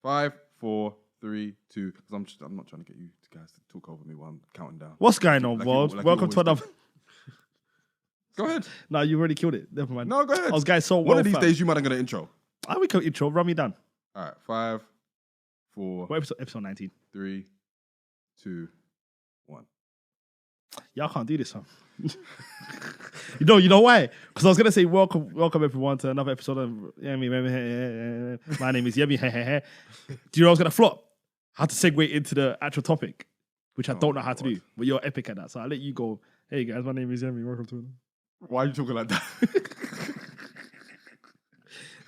5, 4, 3, 2. Because I'm not trying to get you guys to talk over me while I'm counting down. What's going on, world? Welcome to another. Go ahead. No, you already killed it. Never mind. No, go ahead. I was going so well. One of these days, you might have got an intro. I will kill intro. Run me down. All right. 5, 4. What episode 19? 3, 2, 1. Y'all can't do this, huh? You know why? Because I was gonna say welcome everyone to another episode of Yemi. My name is Yemi. Do you know I was gonna flop? How to segue into the actual topic, which I don't know how to do. But you're epic at that, so I'll let you go. Hey guys, my name is Yemi. Welcome to. Why are you talking like that?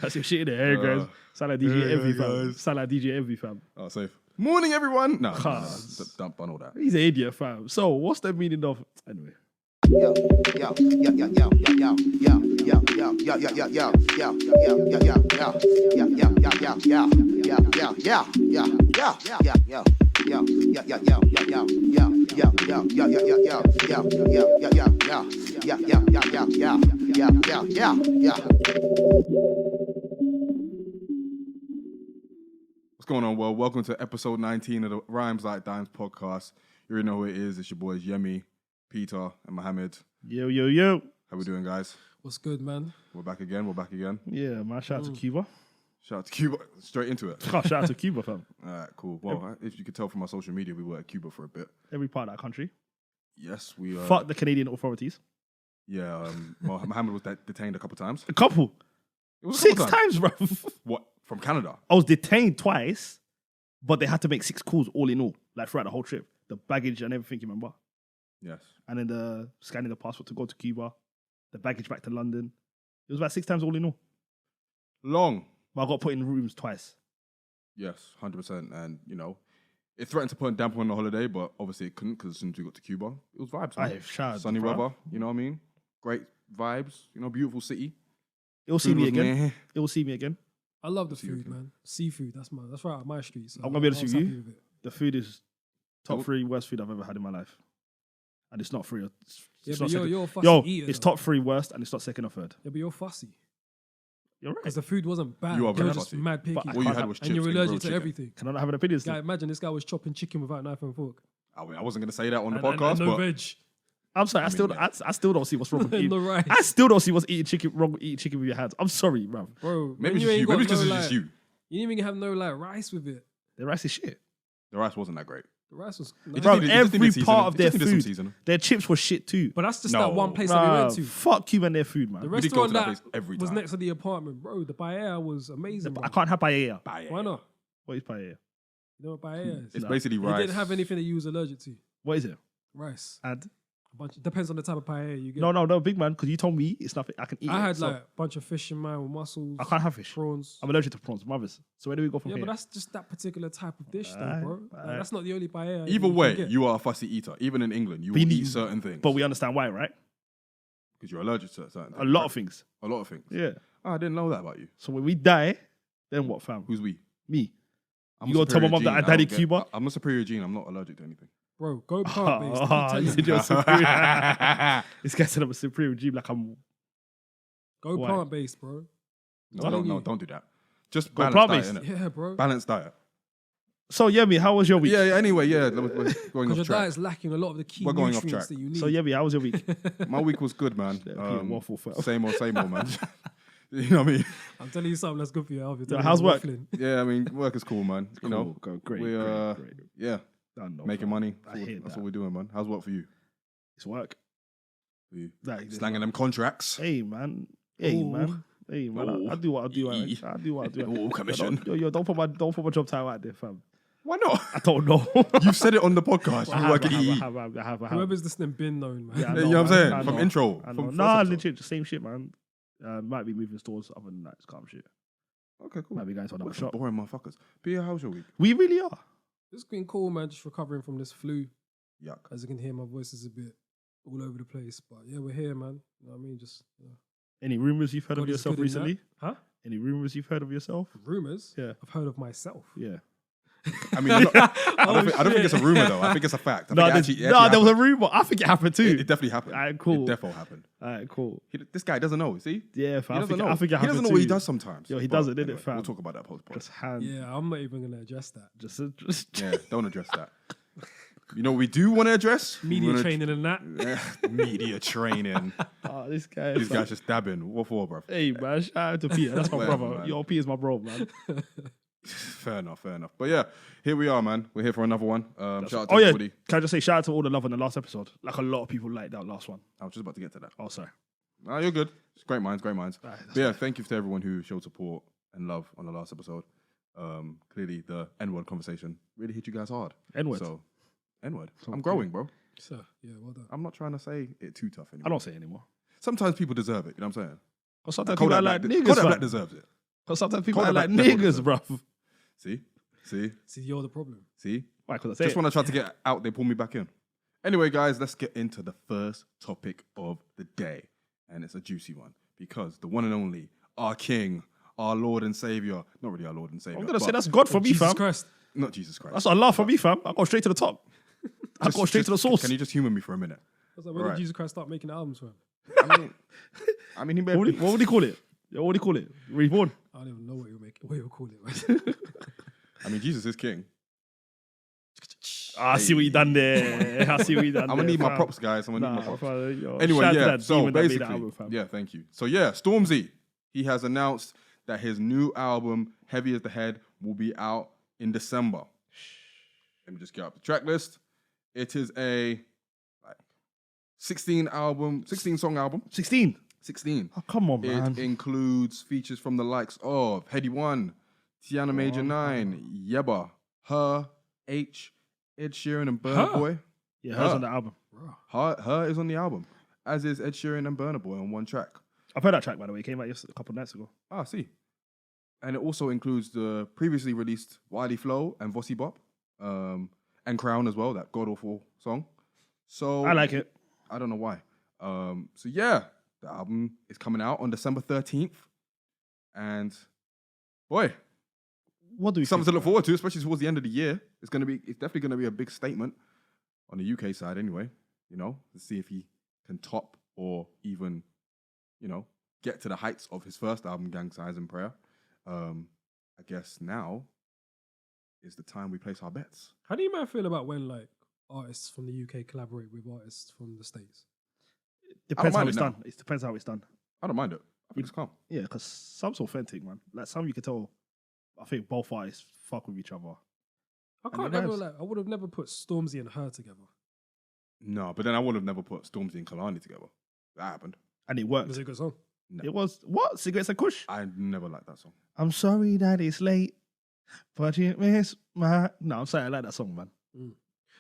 That's your shit in there, hey guys. Sound like DJ Envy, fam. Sound like DJ Envy, fam. Oh, safe. Morning, everyone. No, don't bun all that. He's an idiot, fam. So, what's the meaning of anyway? What's going on, world? Welcome to episode 19 of the Rhymes Like Dimes podcast. You already know who it is. It's your boys Yemi, Peter, and Mohammed. Yo. How we doing, guys? What's good, man? We're back again. Yeah, man. Shout out to Cuba. Shout out to Cuba. Straight into it. Shout out to Cuba, fam. All right, cool. Well, if you could tell from our social media, we were at Cuba for a bit. Every part of that country. Yes, we... Fuck the Canadian authorities. Yeah, Mohammed was detained a couple times. A couple? It was 6 times, bro. What? From Canada? I was detained twice, but they had to make 6 calls all in all, like throughout the whole trip. The baggage and everything, you remember? Yes. And then the scanning the passport to go to Cuba, the baggage back to London. It was about 6 times all in all. Long. But I got put in rooms twice. Yes, 100%. And, you know, it threatened to put a damper on the holiday, but obviously it couldn't because as soon as we got to Cuba, it was vibes. Man. Sunny weather, you know what I mean? Great vibes, you know, beautiful city. It will see me again. It will see me again. I love the food, man. Seafood, that's right up my street. So I'm going to be honest with you. The food is top 3 worst food I've ever had in my life. And it's not 3 or... Yeah, but you're a fussy eater. It's top 3 worst and it's not 2nd or 3rd. Yeah, but you're fussy. You're right. Because the food wasn't bad. You are very just fussy. mad picky. What you had was chips and you're and allergic grilled to chicken. everything. Can I not have an opinion? Guy, imagine this guy was chopping chicken without knife and fork. I wasn't going to say that on the And podcast, no but... veg. I'm sorry, I still don't see what's wrong with eating. No rice. I still don't see what's wrong with eating chicken with your hands. I'm sorry, bro. Bro, Maybe it's just you. Maybe it's just you. You didn't even have no rice with it. The rice is shit. The rice wasn't that great. The rice was... Bro, every part of their food, their chips were shit too. But that's just that one place that we went to. Fuck you and their food, man. The We did go restaurant to that that place every was time. next to the apartment, bro. The paella was amazing. I can't have paella. Why not? What is paella? You know what paella is? It's basically It rice. didn't have anything that you was allergic to. What is it? Rice. And? Depends on the type of paella you get. No, big man, because you told me it's nothing. I can eat it. I had so like a bunch of fish in mine with mussels. I can't have fish. Prawns. I'm allergic to prawns, mothers. So where do we go from here? Yeah, but that's just that particular type of dish, though, bro. Like, that's not the only paella. Either you way, can get. you are a fussy eater. Even in England, you But will you eat certain things. But we understand why, right? Because you're allergic to certain things. A lot of things. A lot of things. Yeah. Oh, I didn't know that about you. So when we die, then what, fam? Who's we? Me. I'm You a gotta tell my mum superior that I gene. died in don't get- Cuba? I'm a superior gene. I'm not allergic to anything. Bro, go plant-based. Let me tell You you. said you're superior. This guy said I'm a superior G, like I'm... Go Why? plant-based, bro. No, don't do that. Just Go balanced diet, plant-based. innit? Yeah, bro. Balanced diet. So, Yemi, how was your week? Yeah, anyway, we're going Because off your track. diet's lacking a lot of the key We're going off nutrients track. that you need. So, Yemi, how was your week? My week was good, man. Waffle, fam. Same old, man. You know what I mean? I'm telling you something that's good for you, Alfie. Yeah, how's work? Yeah, I mean, work is cool, man. You know, Great. yeah, making money. I hear That's that. what we're doing, man. How's work for you? It's work. For you? Like, Slanging them contracts. Hey, man. Ooh. I do what I do. I do what I do. Ooh, commission. Don't put my job title out there, fam. Why not? I don't know. You've said it on the podcast. You work at EE. I have. Whoever's listening been known, man. Yeah, I You know what I'm saying? I From know. intro. I know. From Nah, first legit, the same shit, man. Might be moving stores. Other than that, it's calm shit. episode. Okay, cool. Might be going to another We're some shop. boring motherfuckers. But yeah, how's your week? We really are. It's been cool, man. Just recovering from this flu. Yuck. As you can hear, my voice is a bit all over the place. But yeah, we're here, man. You know what I mean? Just Any rumors you've heard God of is yourself good in that. recently? Huh? Any rumors you've heard of yourself? Rumors? Yeah. I've heard of myself. Yeah. I mean, I don't think it's a rumor though. I think it's a fact. I think it actually there was a rumor. I think it happened too. It definitely happened. All right, cool. It definitely happened. All right, cool. This guy doesn't know. See? Yeah, fam. He doesn't know. I think it he happened doesn't know too. what he does sometimes. Yo, he doesn't, did it, fam? We'll talk about that post. Just hand. Yeah, I'm not even gonna address that. Just. Yeah, don't address that. You know what we do want to address? Media training and that. Media training. Oh, this guy. These guys just dabbing. What for, bro? Hey, man, shout out to Peter. That's my Whatever, brother. man. Yo, Peter's my bro, man. Fair enough. But yeah, here we are, man. We're here for another one. Shout out to Oh, yeah. everybody. Can I just say shout out to all the love on the last episode? Like, a lot of people liked that last one. I was just about to get to that. Oh, sorry. No, you're good. It's great minds. Right, But yeah, thank you to everyone who showed support and love on the last episode. Clearly, the N-word conversation really hit you guys hard. N-word. So, N-word. I'm growing, bro. So yeah, well done. I'm not trying to say it too tough anymore. I don't say it anymore. Sometimes people deserve it. You know what I'm saying? Because sometimes people are like niggas, Kodak Black fam. deserves it. Because sometimes people are Kodak like Black definitely niggas, bruv. See, See, you're the problem. Why? Because I say Just it. when I tried to get out, they pull me back in. Anyway, guys, let's get into the first topic of the day. And it's a juicy one because the one and only, our King, our Lord and Savior, not really our Lord and Savior. I'm going to say but that's God for me, Jesus fam. Christ. not Jesus Christ. That's Allah for me, fam. I go straight to the top. I go straight to the source. Can you just humor me for a minute? I was like, when Right. did Jesus Christ start making albums for him? I mean, he What would he call it? Yeah, what would he call it? Reborn. I don't even know what you call it. Man. I mean, Jesus is King. I see what you done there. I see what you done I'm there. gonna need my fam. props, guys. I'm gonna need my Nah, props. fam, yo, Anyway, shout out to yeah. that So demon that made basically, that album, fam. yeah. Thank you. So yeah, Stormzy, he has announced that his new album, Heavy as the Head, will be out in December. Let me just get up the track list. It is a 16 song album. 16. 16. Oh, come on, man. It includes features from the likes of Heady One, Tiana Major 9, Yebba, Her, H, Ed Sheeran, and Burna Her? Boy. Yeah, hers on the album. Her is on the album, as is Ed Sheeran and Burna Boy on one track. I've heard that track, by the way. It came out a couple of nights ago. Ah, see. And it also includes the previously released Wiley Flow and Vossi Bop, and Crown as well, that god-awful song. So I like it. I don't know why. So yeah, the album is coming out on December 13th. And boy, What do we something think to look about forward to, especially towards the end of the year. It's definitely gonna be a big statement on the UK side anyway, you know, to see if he can top or even, you know, get to the heights of his first album, Gang Signs and Prayer. I guess now is the time we place our bets. How do you man feel about when like artists from the UK collaborate with artists from the States? it? Depends how mind it's it now. done. It depends how it's done. I don't mind it. I think it's calm. Yeah, because some's authentic, man. Like, some you can tell, I think both artists fuck with each other. I And can't the ever vibes. like. I would have never put Stormzy and Her together. No, but then I would have never put Stormzy and Kalani together. That happened. And it It worked. was a good song. No. It was, what? Cigarettes and Kush? I never liked that song. I'm sorry that it's late, but you miss my... No, I'm sorry, I like that song, man.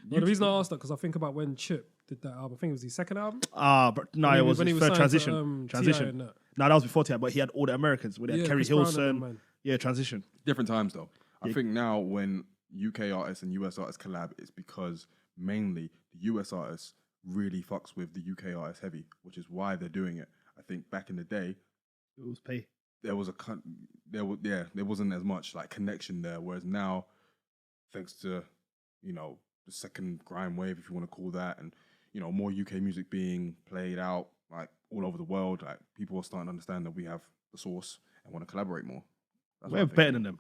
No, the reason I asked that because I think about when Chip did that album. I think it was his second album. But no, When it he- was when he his was third signed to, transition. T.I. Transition. and that. No, that was before T.I., but he had all the Americans with Kerry Chris Brown and Hilson. them, man. Yeah, transition. Different times though. I Yeah. think now when UK artists and US artists collab, it's because mainly the US artists really fucks with the UK artists heavy, which is why they're doing it. I think back in the day, It was pay. there wasn't as much like connection there. Whereas now, thanks to, you know, the second grime wave, if you want to call that, and, you know, more UK music being played out like all over the world, like people are starting to understand that we have the source and want to collaborate more. That's what We're I'm better thinking. than them.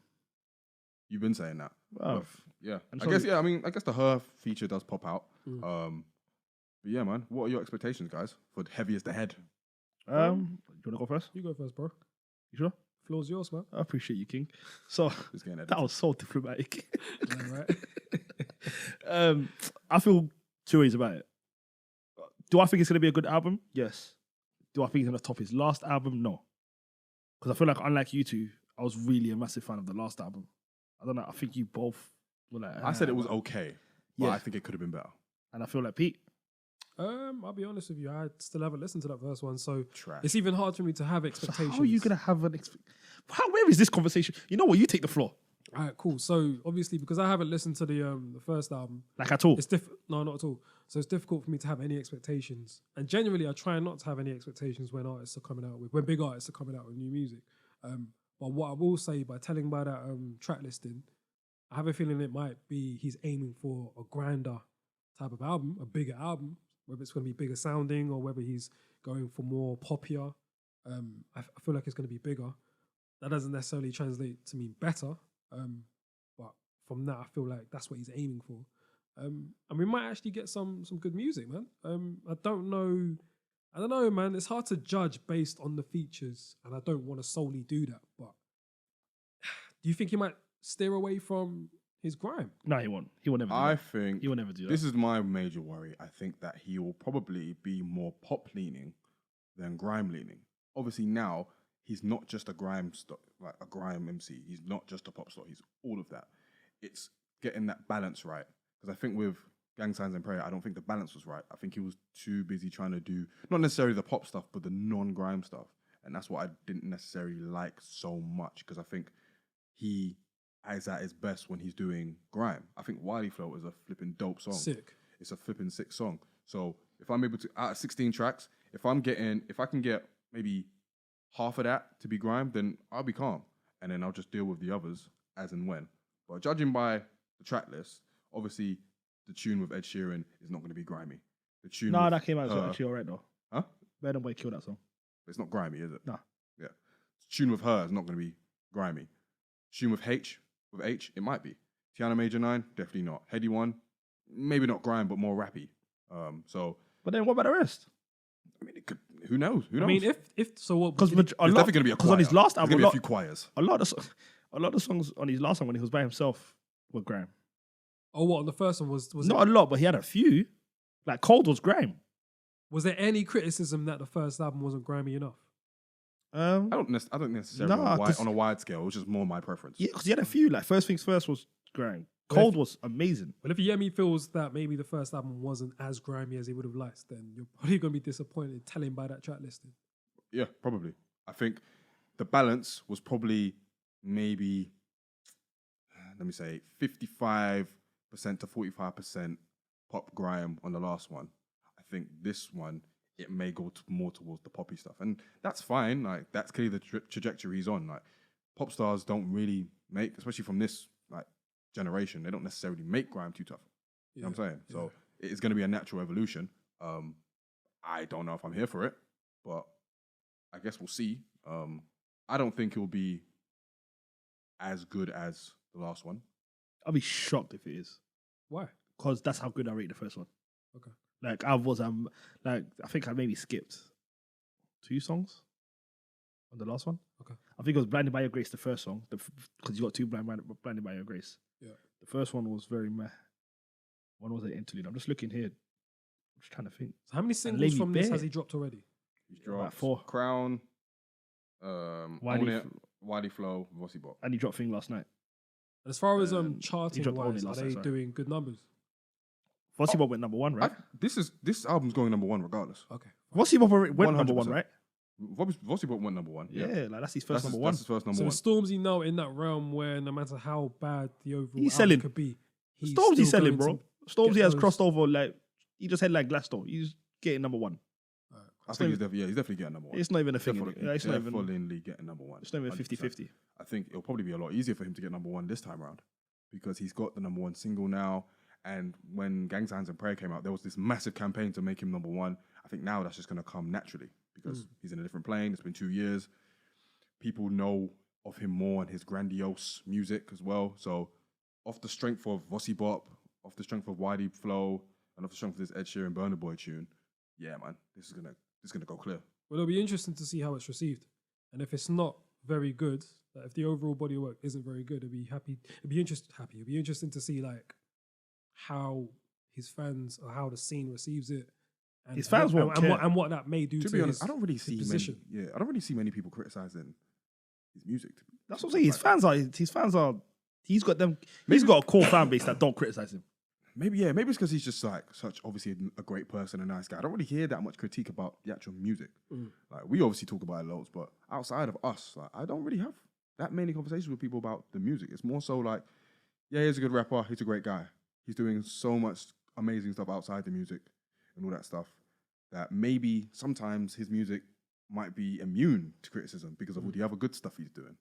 You've been saying that. Wow. But, yeah. And I so guess, we- yeah, I guess the Her feature does pop out. Mm. But yeah, man, what are your expectations, guys, for Heavy as the Head? You want to go first? You go first, bro. You sure? Floor's yours, man. I appreciate you, King. So, It's getting edited. that was so diplomatic. Yeah, right. I feel two ways about it. Do I think it's going to be a good album? Yes. Do I think it's going to top his last album? No. Because I feel like, unlike you two, I was really a massive fan of the last album. I don't know. I think you both were like... I said it was okay, but Yeah. I think it could have been better. And I feel like Pete... I'll be honest with you. I still haven't listened to that first one, so Trash. it's even hard for me to have So expectations. how are you going to have an... Where is this conversation? You know what? You take the floor. All right, cool. So obviously, because I haven't listened to the first album, Like at all. it's no, not at all. So it's difficult for me to have any expectations. And generally, I try not to have any expectations when artists are coming out with when big artists are coming out with new music. But what I will say by telling by that track listing, I have a feeling it might be he's aiming for a grander type of album, a bigger album, whether it's going to be bigger sounding or whether he's going for more popular. I feel like it's going to be bigger. That doesn't necessarily translate to mean better, but from that, I feel like that's what he's aiming for. And we might actually get some good music, man. I don't know, man. It's hard to judge based on the features, and I don't want to solely do that. But do you think he might steer away from his grime? No, he won't. He will never do I that. think He will never do that. this is my major worry. I think that he will probably be more pop leaning than grime leaning. Obviously now he's not just a grime like a grime MC. He's not just a pop star. He's all of that. It's getting that balance right. Because I think with Gang Signs and Prayer, I don't think the balance was right. I think he was too busy trying to do not necessarily the pop stuff, but the non-grime stuff, and that's what I didn't necessarily like so much. Because I think he is at his best when he's doing grime. I think Wiley Flow is a flipping dope song. Sick. It's a flipping sick song. So if I'm able to, out of 16 tracks, if I can get maybe half of that to be grime, then I'll be calm. And then I'll just deal with the others as and when. But judging by the track list, obviously the tune with Ed Sheeran is not going to be grimy. The tune No, with that came out her- actually alright though. Huh? Better Boy killed that song. It's not grimy, is it? No. Yeah. The tune with her is not going to be grimy. Tune with H, it might be. Tiana Major 9, definitely not. Heady 1, maybe not grime, but more rappy. So, But then what about the rest? I mean, it could. Who knows? Who knows? I mean, if so, what? Because There's definitely going to be a choir. on his last There's album, going to be a few choirs. a lot of the songs on his last one when he was by himself were grime. Oh, what on the first one was Not a lot, but he had a few. Like Cold was grime. was there any criticism that the first album wasn't grimy enough? I don't necessarily Nah, 'cause- on a wide scale. It was just more my preference. Yeah, because he had a few. Like First Things First was grime. Cold was amazing. But if Yemi feels that maybe the first album wasn't as grimy as he would have liked, then you're probably going to be disappointed telling by that track listing. Yeah, probably. I think the balance was probably maybe, let me say, 55% to 45% pop grime on the last one. I think this one, it may go more towards the poppy stuff. And that's fine. Like, that's clearly the trajectory he's on. Like, pop stars don't really make, especially from this like generation, they don't necessarily make grime too tough. You know what I'm saying? Yeah. So it's going to be a natural evolution. I don't know if I'm here for it, but I guess we'll see. I don't think it will be as good as the last one. I'll be shocked if it is. Why? Because that's how good I rate the first one. Okay. Like I think I maybe skipped 2 songs on the last one. Okay. I think it was Blinded by Your Grace, the first song, because you got 2 Blinded by Your Grace. Yeah. The first one was very meh. One was an interlude. I'm just looking here. I'm just trying to think. So how many singles Lady from this Bear. has he dropped already? He's dropped 4. Crown, Wiley Own It, Wiley Flow, Vossy Bop. And he dropped Thing last night. As far as he charting dropped only wise, are last they night, sorry. doing good numbers? Vossy Bop went number 1, right? This album's going number 1 regardless. Okay. Vossy Bop went number 1, 100%. right? Vossy Bop went number 1. Yeah, like that's his first number 1. That's his first number So 1. is Stormzy now in that realm where no matter how bad the overall He's album selling. could be, he's Stormzy's still selling, going bro. to Stormzy get has those- crossed over, like, he just had like Glasto. He's getting number 1. I think he's definitely getting number 1. It's not even a thing. Definitely, It's not even definitely getting number 1. It's not even 100%. 50-50. I think it'll probably be a lot easier for him to get number 1 this time around because he's got the number 1 single now. And when Gang Signs and Prayer came out, there was this massive campaign to make him number 1. I think now that's just going to come naturally because he's in a different plane. It's been 2 years. People know of him more and his grandiose music as well. So off the strength of Vossy Bop, off the strength of Wiley Flow, and off the strength of this Ed Sheeran Burna Boy tune, yeah, man, this is gonna go clear. Well, it'll be interesting to see how it's received, and if it's not very good, like if the overall body of work isn't very good, It'd be interesting to see like how his fans or how the scene receives it. And His fans won't care. what that may do To to be honest, his, I don't really his see position. I don't really see many people criticizing his music. That's what I'm saying. His fans are. He's got them. He's Maybe- got a core fan base that don't criticize him. Maybe it's because he's just like such obviously a great person, a nice guy. I don't really hear that much critique about the actual music. Like we obviously talk about it loads, but outside of us, like I don't really have that many conversations with people about the music. It's more so like, yeah, he's a good rapper, he's a great guy. He's doing so much amazing stuff outside the music and all that stuff that maybe sometimes his music might be immune to criticism because of all the other good stuff he's doing.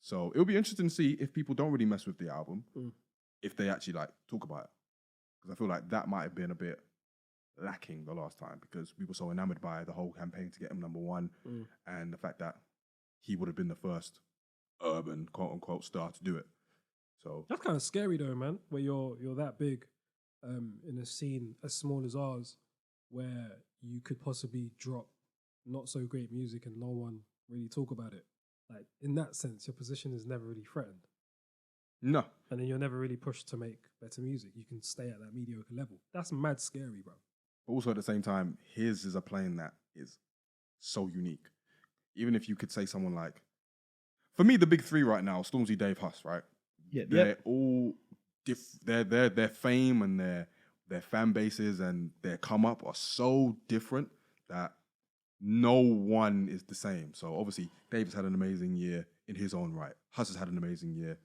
So it'll be interesting to see if people don't really mess with the album, if they actually like talk about it. Because I feel like that might have been a bit lacking the last time because we were so enamored by the whole campaign to get him #1 and the fact that he would have been the first urban quote unquote star to do it. So That's kind of scary though, man. Where you're that big in a scene as small as ours, where you could possibly drop not so great music and no one really talk about it. Like in that sense, your position is never really threatened, no, and then you're never really pushed to make better music. You can stay at that mediocre level. That's mad scary, bro. but also at the same time, his is a plane that is so unique. Even if you could say someone like, for me, the big three right now, Stormzy, Dave, Huss, right? Yeah, They're all their fame and their fan bases and their come up are so different that no one is the same. So obviously, Dave's had an amazing year in his own right. Huss has had an amazing year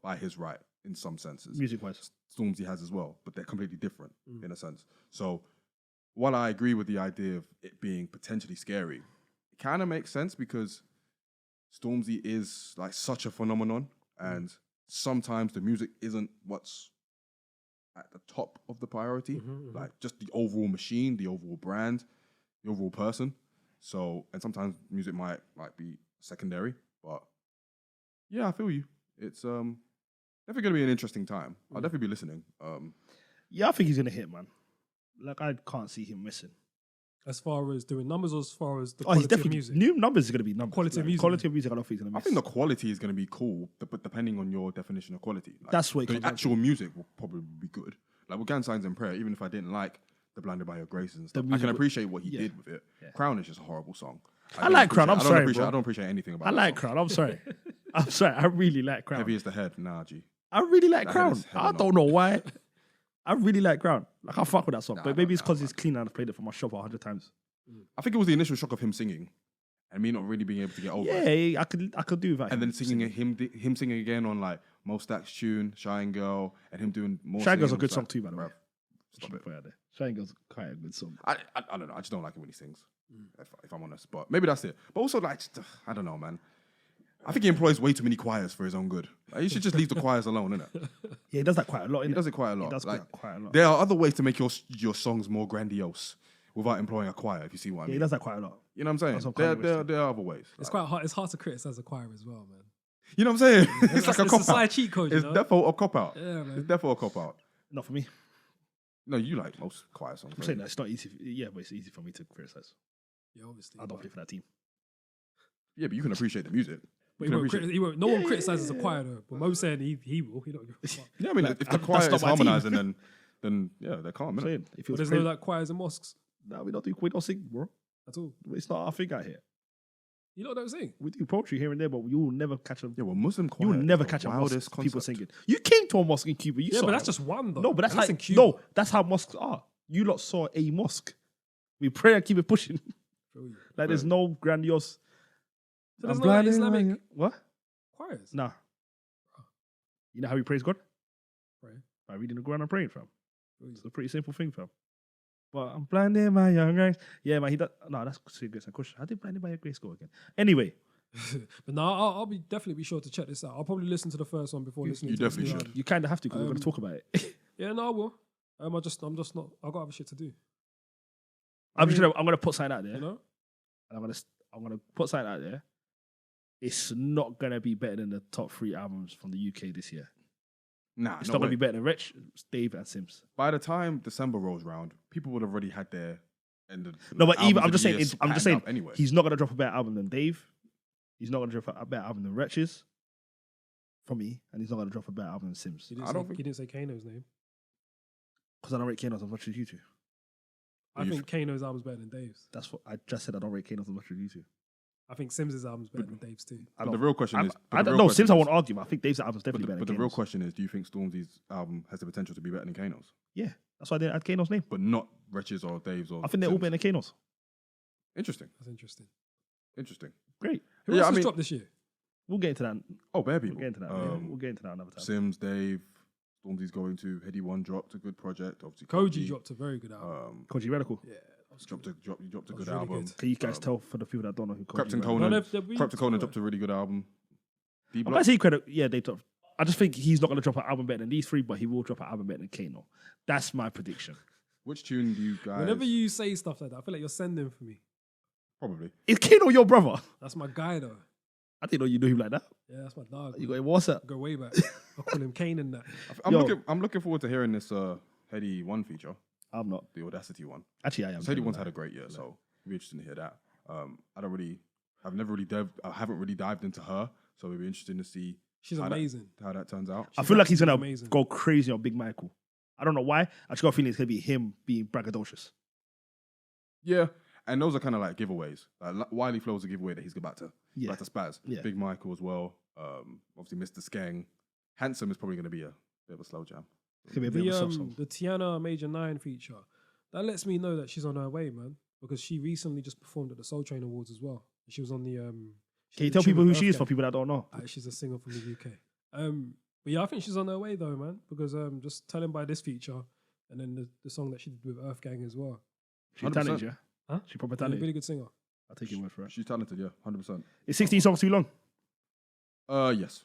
by his right in some senses. music-wise. Stormzy has as well, but they're completely different in a sense. So while I agree with the idea of it being potentially scary, it kind of makes sense because Stormzy is like such a phenomenon and sometimes the music isn't what's at the top of the priority, like just the overall machine, the overall brand, the overall person. So, and sometimes music might like be secondary, but yeah, I feel you. It's definitely gonna be an interesting time. I'll definitely be listening. Yeah, I think he's gonna hit, man. Like I can't see him missing. As far as doing numbers, or as far as the Oh, he's quality of definitely music. new numbers is gonna be numbers. Quality of music, Quality of music. I don't think he's gonna I miss. think the quality is going to be cool, but depending on your definition of quality. Like, That's what it the comes down actual music will probably be good. Like with Gang Signs and Prayer, even if I didn't like the Blinded by Your Graces and stuff, I music can would- appreciate what he yeah. did with it. Yeah. Crown is just a horrible song. I like Crown. I'm sorry, bro. I don't appreciate anything about I that like song. Crown. I'm sorry. I'm sorry. I really like Crown. Heavy as the head. Nah, G. I really like That Crown. is heavy I enough. don't know why. I really like Crown. Like I fuck with that song, Nah, but maybe it's nah, because man. it's clean and I've played it for my shop 100 times. I think it was the initial shock of him singing and me not really being able to get over it. Yeah, I could do that. And then him singing again on like Mo Stack's tune, Shine Girl, and him doing more. Shy Girl's a singing, good I song was too, by the way. bruv, Stop it. Put it out there. Shy Girl's quite a good song. I don't know. I just don't like him when he sings, if I'm honest. But maybe that's it. But also, like, just, I don't know, man. I think he employs way too many choirs for his own good. Like, he should just leave the choirs alone, innit? Yeah, he does that quite a lot. He does it quite a lot. He does Like, quite a lot. there are other ways to make your songs more grandiose without employing a choir, if you see what I Yeah, mean. he does that quite a lot. You know what I'm That's saying? what I'm There are other ways. It's Like, quite hard. It's hard to criticize a choir as well, man. you know what I'm saying? It's It's like a it's cop side out. cheat code. It's You know? definitely a cop out. Yeah, man. It's definitely a cop out. Not for me. No, you like most choir songs. I'm don't saying you? that it's not easy. Yeah, but it's easy for me to criticize. Yeah, obviously. I don't play for that team. Yeah, but you can appreciate the music. But You he can won't appreciate. he won't, no one criticizes a choir though. But Mo's saying he will. He don't give a fuck. Yeah, I mean, if the that's choir not is my team. harmonizing, then yeah, they're calm. I'm innit? saying if it But was there's no like choirs and mosques no, we don't sing, bro. at all. It's not our thing out here. You know what I'm saying? We do poetry here and there, but you will never catch a. Yeah, well, Muslim choir. You will never is the catch a mosque wildest people concept. singing. You came to a mosque in Cuba. You Yeah, saw but that's it. just one though. No, but that's And like in Cuba. no, that's how mosques are. You lot saw a mosque. We pray and keep it pushing. Feel you. Like there's no grandiose. So there's I'm no like, blinded Islamic by- What? choirs. Nah. You know how we praise God? Right. By reading the Quran and praying, fam. Feel you. It's a pretty simple thing, fam. But I'm blinded by your grace. Yeah, man, he does. No, that's serious question. How did blinded by your grace go again? Anyway, But no, I'll be definitely be sure to check this out. I'll probably listen to the first one before listening you to this definitely new should. album. you kind of have to because we're going to talk about it. Yeah, no, I will. I'm just not. I've got other shit to do. I'm gonna put something out there. You know? And I'm gonna put something out there. It's not gonna be better than the top 3 albums from the UK this year. Nah, It's no not gonna way. be better than Rich, Dave, and Sims. By the time December rolls round, people would have already had their end of. No, but even albums I'm of just the saying. year I'm just patterned saying. out anyway. He's not gonna drop a better album than Dave. He's not gonna drop a better album than Wretches. For me, and he's not gonna drop a better album than Sims. He didn't, I don't say, think- he didn't say Kano's name. Because I don't rate Kano's as much as you two. I think Kano's album's better than Dave's. That's what I just said. I don't rate Kano's as much as you two. I think Sims' album's better than Dave's too. I But don't. the real question is. I don't know. Sims, I won't argue. But I think Dave's album's definitely better. But than the real Kano's. question is, do you think Stormzy's album has the potential to be better than Kano's? Yeah, that's why I didn't add Kano's name. But not Wretches or Dave's or. I think they're all Sims. better than Kano's. Interesting. That's interesting. Interesting. Great. Who Yeah, else I has mean- dropped this year? We'll get into that. Oh, bare We'll people. get into that. We'll get into that another time. Sims, Dave, Stormzy's going to Heady One dropped a good project. Obviously, Koji dropped a very good album. Koji Radical. Yeah, that was dropped good. a dropped a That good was really album. good. Can you guys tell for the people that don't know who Koji Crept and Radical Conan. No, they've been- Crept and Conan dropped a really good album. D I'm Block. going to say credit. Yeah, they top. I just think he's not going to drop an album better than these three, but he will drop an album better than Kano. That's my prediction. Which tune do you guys? Whenever you say stuff like that, I feel like you're sending for me. Probably. Is Kano your brother? That's my guy, though. I didn't know you knew him like that. Yeah, that's my dog. You got him WhatsApp. Go way back. I call him Kane and that. I'm looking forward to hearing this Heady One feature, I'm not. the Audacity one. Actually, I am. Heady One's had a great year, so it'll be interesting to hear that. I haven't really dived into her, so it'll be interesting to see She's how amazing. how that turns out. I feel like he's going to amazing. go crazy on Big Michael. I don't know why. I just got a feeling it's going to be him being braggadocious. Yeah, and those are kind of like giveaways. Like Wiley Flow's a giveaway that he's about to spaz. Yeah. Big Michael as well. Obviously, Mr. Skeng. Handsome is probably going to be a bit of a slow jam. It's going to be a bit of a soft song. The Tiana Major 9 feature, that lets me know that she's on her way, man. Because she recently just performed at the Soul Train Awards as well. She was on the... Can you tell people who she is for people that don't know? She's a singer from the UK. But yeah, I think she's on her way though, man. Because just telling by this feature and then the song that she did with Earth Gang as well. She's talented, yeah? Huh? She proper Yeah, talented. really good singer. I'll take your word for it. She's talented, yeah, 100%. Is 16 songs too long? Yes.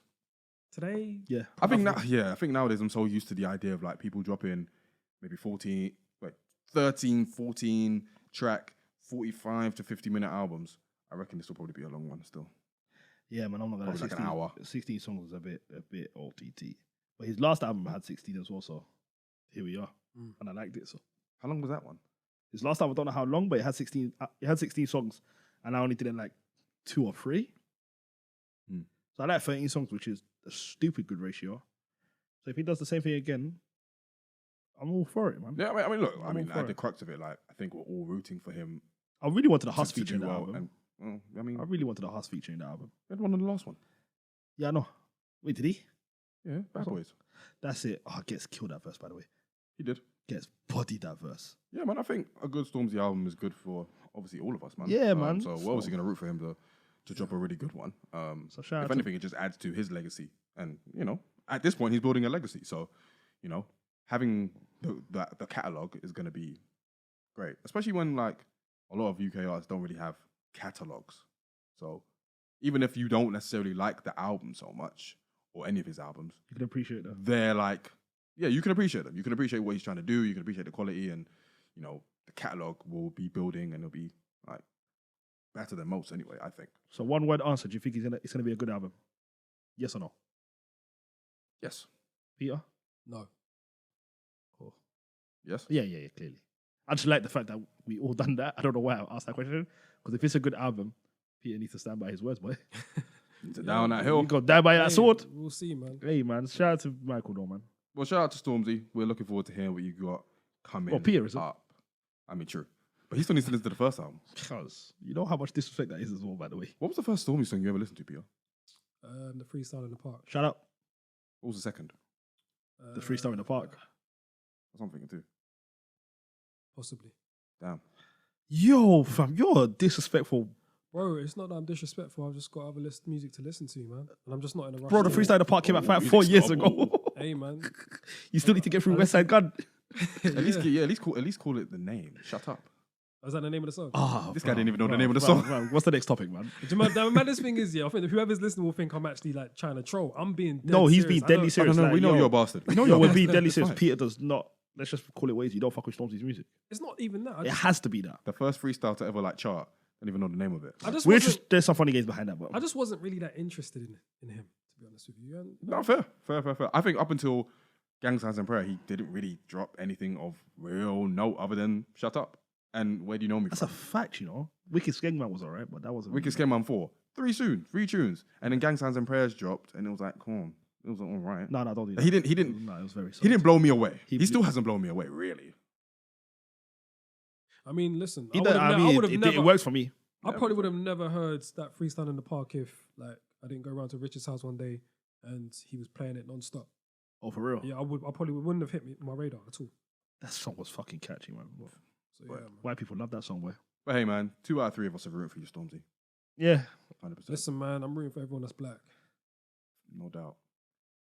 Today, Yeah. I think nowadays I'm so used to the idea of like people dropping maybe 13, 14 track, 45 to 50-minute albums. I reckon this will probably be a long one still. Yeah, man, I'm not going to Probably like an hour. 16 songs is a bit OTT. But his last album had 16 as well, so here we are. And I liked it, so. How long was that one? His last album, I don't know how long, but it had 16 songs, and I only did it like 2 or 3. So I like 13 songs, which is a stupid good ratio. So if he does the same thing again, I'm all for it, man. Yeah, I mean, look, I'm all for the it. crux of it, like, I think we're all rooting for him I really wanted a to Huss do feature in the well. album. And, well, I mean, I really wanted a Huss feature in the album. he had one on the last one. Yeah, I know. Wait, did he? Yeah, Bad Boys. That's it. Oh, Gets killed that verse, by the way. He did. Gets bodied that verse. Yeah, man, I think a good Stormzy album is good for, obviously, all of us, man. Yeah, man. So we're obviously going to root for him to drop a really good one. So shout out if to- anything, it just adds to his legacy. And, at this point, he's building a legacy. So, having the catalog is going to be great. Especially when, like, a lot of UK artists don't really have catalogs. So, even if you don't necessarily like the album so much, or any of his albums, You can appreciate that. they're like, yeah, you can appreciate them. You can appreciate what he's trying to do. You can appreciate the quality, and the catalog will be building, and it'll be like better than most anyway. I think. So one word answer. Do you think it's gonna be a good album? Yes or no? Yes. Peter? no. Cool. Yes. Yeah, clearly. I just like the fact that we all done that. I don't know why I asked that question. Because if it's a good album, Peter needs to stand by his words, boy. Down that hill. You got die by that sword. We'll see, man. Hey, man. Shout out to Michael, though, man. Well, shout out to Stormzy. We're looking forward to hearing what you got coming. Well, Peter, is it? up. I mean, true. But he still needs to listen to the first album. Because you know how much disrespect that is as well, by the way. What was the first Stormzy song you ever listened to, Peter? The Freestyle in the Park. Shout out. What was the second? The Freestyle in the Park. That's what I'm thinking too. Possibly. Damn. Yo, fam, you're disrespectful. Bro, it's not that I'm disrespectful. I've just got other music to listen to, man. And I'm just not in a rush. Bro, the to- Freestyle in the Park came out music 4 years snob. ago. Hey, man. You still need to get through West Side Gun. At least call it the name. Shut up. Is that the name of the song? Ah, This guy didn't even know the name of the song. What's the next topic, man? Do you know, the maddest thing is, I think that whoever's listening will think I'm actually like trying to troll. I'm being dead No, he's serious. being I deadly don't- serious. No, Like, we know yo, you're a bastard. We know Yo, you're a we're bastard. being deadly It's serious. fine. Peter does not. Let's just call it ways. You don't fuck with Stormzy's music. It's not even that. It has to be that. The first freestyle to ever like chart. Don't even know the name of it. I just We're wasn't, just there's some funny games behind that, but I just wasn't really that interested in him, to be honest with you. And, No, fair. I think up until Gang Signs and Prayer, he didn't really drop anything of real note other than Shut Up. And Where Do You Know Me that's From? a fact, you know. Wicked Skengman was alright, but that wasn't. Wicked Skin Man 4. 3 tunes. And then Gang Signs and Prayers dropped, and it was like, come on. It was all right. No, don't do that. He didn't No, it was very. He didn't blow me away. He- He still hasn't blown me away, really. I mean, listen, He I did- would I have mean, never. it works for me. I probably would have never heard that Freestyle in the Park if, like, I didn't go around to Richard's house one day and he was playing it non-stop. Oh, for real. Yeah, I probably wouldn't have hit my radar at all. That song was fucking catchy, man. So yeah, man. White people love that song, boy. But hey, man, 2 out of 3 of us are rooting for you, Stormzy. Yeah. 100%. Listen, man, I'm rooting for everyone that's black. No doubt.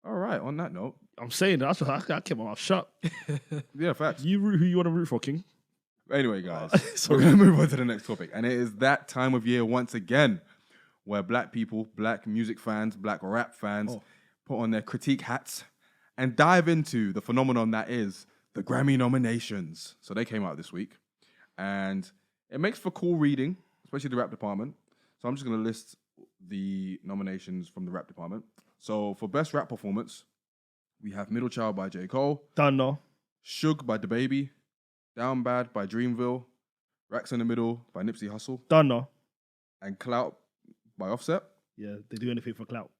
All right, on that note. I'm saying that. I kept my mouth shut. Yeah, facts. You root who you want to root for, King. Anyway, guys, Sorry. we're going to move on to the next topic. And it is that time of year once again where black people, black music fans, black rap fans put on their critique hats and dive into the phenomenon that is the Grammy nominations. So they came out this week, and it makes for cool reading, especially the rap department. So I'm just going to list the nominations from the rap department. So for best rap performance, we have Middle Child by J. Cole, Done no. Suge by DaBaby, Down Bad by Dreamville, Racks in the Middle by Nipsey Hussle, Done no. and Clout by Offset. Yeah, they do anything for clout.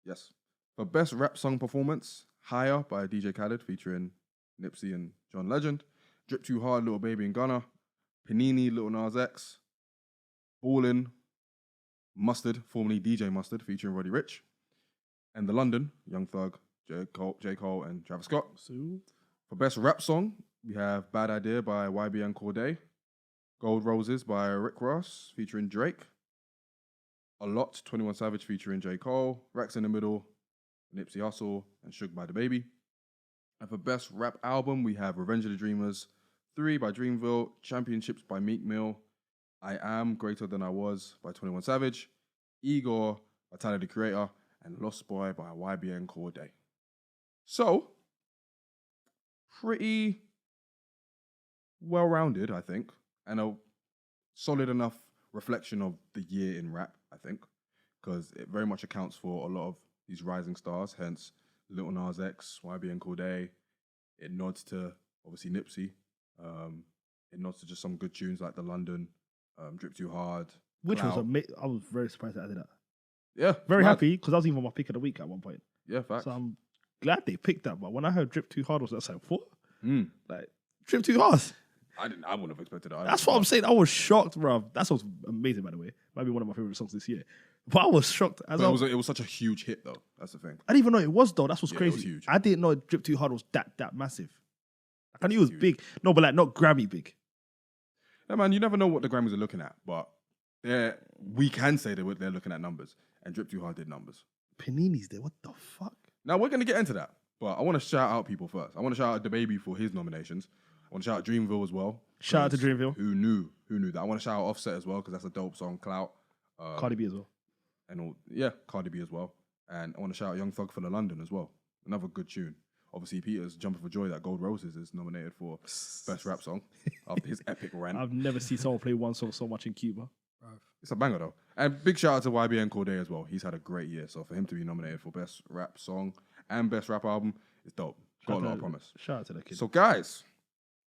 Yes. For best rap song performance, Higher by DJ Khaled featuring Nipsey and John Legend, Drip Too Hard, Lil Baby and Gunna, Panini, Lil Nas X, Ballin', Mustard, formerly DJ Mustard featuring Roddy Ricch, and The London, Young Thug, J. Cole and Travis Scott. So, For best rap song, we have Bad Idea by YBN Cordae, Gold Roses by Rick Ross featuring Drake, A Lot, 21 Savage featuring J. Cole, Racks in the Middle, Nipsey Hussle, and Suge by DaBaby. And for best rap album, we have Revenge of the Dreamers, 3 by Dreamville, Championships by Meek Mill, I Am Greater Than I Was by 21 Savage, Igor by Tyler, the Creator, and Lost Boy by YBN Cordae. So, pretty well-rounded, I think, and a solid enough reflection of the year in rap, I think, because it very much accounts for a lot of these rising stars, hence Lil Nas X, YBN Cordae. It nods to, obviously, Nipsey. It nods to just some good tunes like The London, Drip Too Hard. which was Clout. amazing. I was very surprised that I did that. Yeah. Very mad. happy because that was even my pick of the week at one point. Yeah, facts. So I'm glad they picked that. But when I heard Drip Too Hard, I was like, what? Mm. Like, Drip Too Hard. I wouldn't have expected that. That's what I'm saying. I was shocked, bro. That song's amazing, by the way. Might be one of my favorite songs this year. But I was shocked. As But it was such a huge hit, though. That's the thing. I didn't even know it was, though. That's what's Yeah, it crazy. was huge. I didn't know Drip Too Hard was that massive. Like, I knew it was Huge. big. No, but like not Grammy big. Yeah, man, you never know what the Grammys are looking at, but we can say they're looking at numbers, and Drip Too Hard did numbers. Panini's there. What the fuck? Now, we're going to get into that, but I want to shout out people first. I want to shout out DaBaby for his nominations. I want to shout out Dreamville as well. Shout out to 'cause Dreamville. Who knew that? I want to shout out Offset as well, because that's a dope song, Clout. Cardi B as well. And all, yeah, Cardi B as well. And I want to shout out Young Thug for The London as well. Another good tune. Obviously, Peter's Jumping for Joy that Gold Roses is nominated for Best Rap Song after his epic rant. I've never seen someone play one song so much in Cuba. It's a banger though. And big shout out to YBN Cordae as well. He's had a great year. So for him to be nominated for Best Rap Song and Best Rap Album is dope. Got a lot of promise. Shout out to that kid. So guys,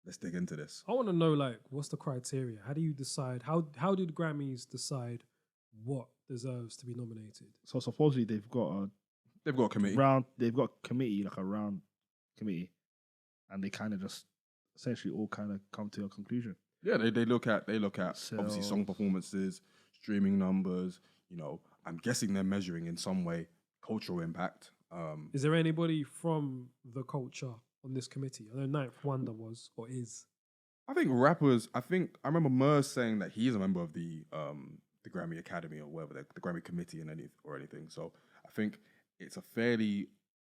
let's dig into this. I want to know, like, what's the criteria? How do you decide? How do the Grammys decide what deserves to be nominated? So supposedly they've got They've got a committee. they've got a committee, like a round committee, and they kind of just essentially all kind of come to a conclusion. Yeah, they look at obviously song Sales. performances, streaming numbers. You know, I'm guessing they're measuring in some way cultural impact. Is there anybody from the culture on this committee? I know Ninth Wonder was or is. I think rappers. I remember Murs saying that he's a member of the Grammy Academy or whatever, the Grammy Committee and anything. So I think it's a fairly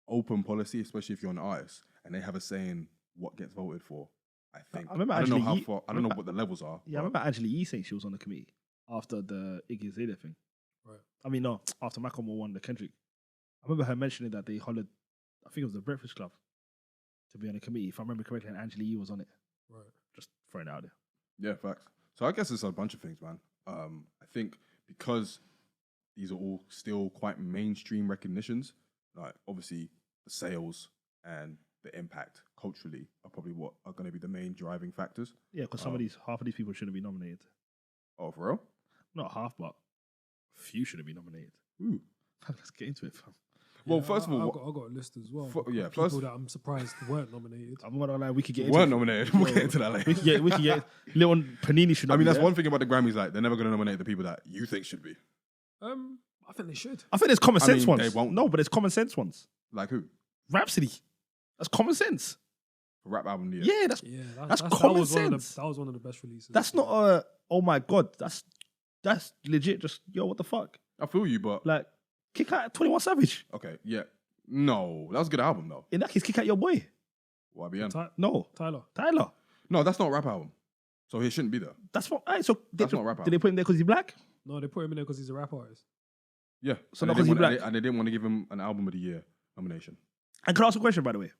open policy, especially if you're an artist and they have a say in what gets voted for. I think. I remember I don't know Angela how Yee- far. I don't know what the levels are. Yeah, I but- remember Angela Yee saying she was on the committee after the Iggy Azalea thing. Right. I mean, no, after Macklemore won the Kendrick. I remember her mentioning that they hollered, I think it was the Breakfast Club, to be on the committee, if I remember correctly, and Angela Yee was on it. Right. Just throwing it out there. Yeah, facts. So I guess it's a bunch of things, man. I think because these are all still quite mainstream recognitions, like obviously the sales and the impact culturally are probably what are going to be the main driving factors. Yeah, because half of these people shouldn't be nominated. Oh, for real? Not half, but a few shouldn't be nominated. Ooh. Let's get into it, fam. Well, Yeah, first of all, I've got a list as well. yeah, People first- that I'm surprised weren't nominated. I'm not gonna lie, we could get we into weren't it. nominated. We'll get into that later. We could get little Panini should not I mean, be that's there. one thing about the Grammys. Like, they're never going to nominate the people that you think should be. I think they should. I think there's common I sense mean, ones. they won't. No, but there's common sense ones. Like who? Rhapsody. That's common sense. Rap album of the year. Yeah, that's Yeah, That's that common was one of the, sense. that was one of the best releases. that's not a oh my god. That's legit. Just yo, what the fuck? I feel you, but Like kick out 21 Savage. okay, yeah. No, that was a good album though. In that case, kick out your boy. YBN. No, Tyler. Tyler. No, that's not a rap album. So he shouldn't be there. That's what. Alright, so That's not rap did they put him there because he's black? No, they put him in there because he's a rap artist. Yeah. So and, not they 'cause didn't he want, black. and they didn't want to give him an album of the year nomination. And can I ask a question, by the way?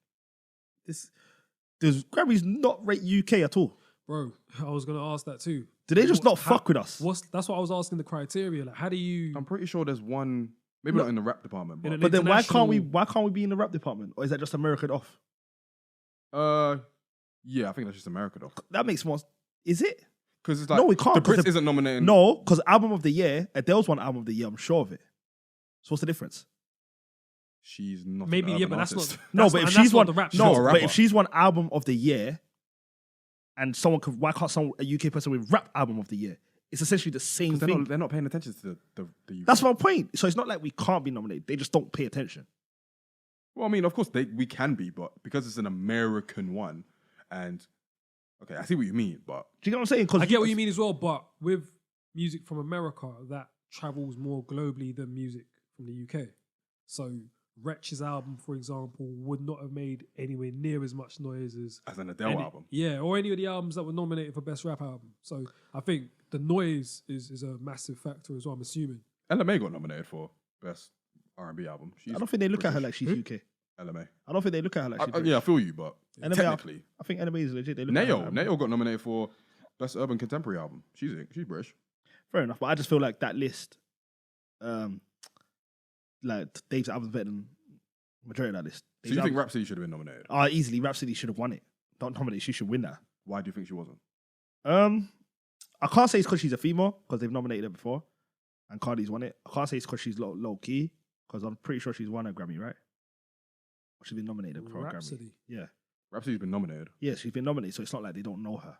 Does Grammys not rate UK at all? Bro, I was gonna ask that too. Do they just not fuck with us? That's what I was asking the criteria. Like, how do you? I'm pretty sure there's one, maybe not in the rap department, In but an But then why can't we? international- Why can't we be in the rap department? Or is that just American off? yeah, I think that's just America though. That makes more. Is it? Because it's like No, we can't, The 'cause Brits the- isn't nominating. No, because album of the year, Adele's one album of the year. I'm sure of it. So what's the difference? she's not. Maybe, an yeah, urban but that's artist. not. No, that's but not- if and that's she's not one, the rap. she's no, not a but rapper. if she's one album of the year, and someone could, why can't a UK person win rap album of the year? It's essentially the same thing. They're not paying attention to the UK. That's my point. So it's not like we can't be nominated. They just don't pay attention. Well, I mean, of course we can be, but because it's an American one, and okay, I see what you mean, but Do you get what I'm saying? I get what you mean as well, but with music from America, that travels more globally than music from the UK. So Wretch's album, for example, would not have made anywhere near as much noise as an Adele album. Yeah, or any of the albums that were nominated for Best Rap Album. So I think the noise is a massive factor as well, I'm assuming. LMA got nominated for Best R&B album. I don't think they look at her like she's Who? UK. LMA. I don't think they look at her like she's British. Yeah, I feel you, but LMA, technically, I think LMA is legit. They look at her like- Nayo got nominated for Best Urban Contemporary Album. She's British. Fair enough, but I just feel like that list, like Dave's album's better than majority of that list. So you think Rhapsody should have been nominated? Easily Rhapsody should have won it. Don't nominate. She should win that. Why do you think she wasn't? I can't say it's because she's a female because they've nominated her before, and Cardi's won it. I can't say it's because she's low key because I'm pretty sure she's won a Grammy, right? Or she's been nominated for a Grammy. Rhapsody. Yeah, Rhapsody's been nominated. yeah, she's been nominated, so it's not like they don't know her.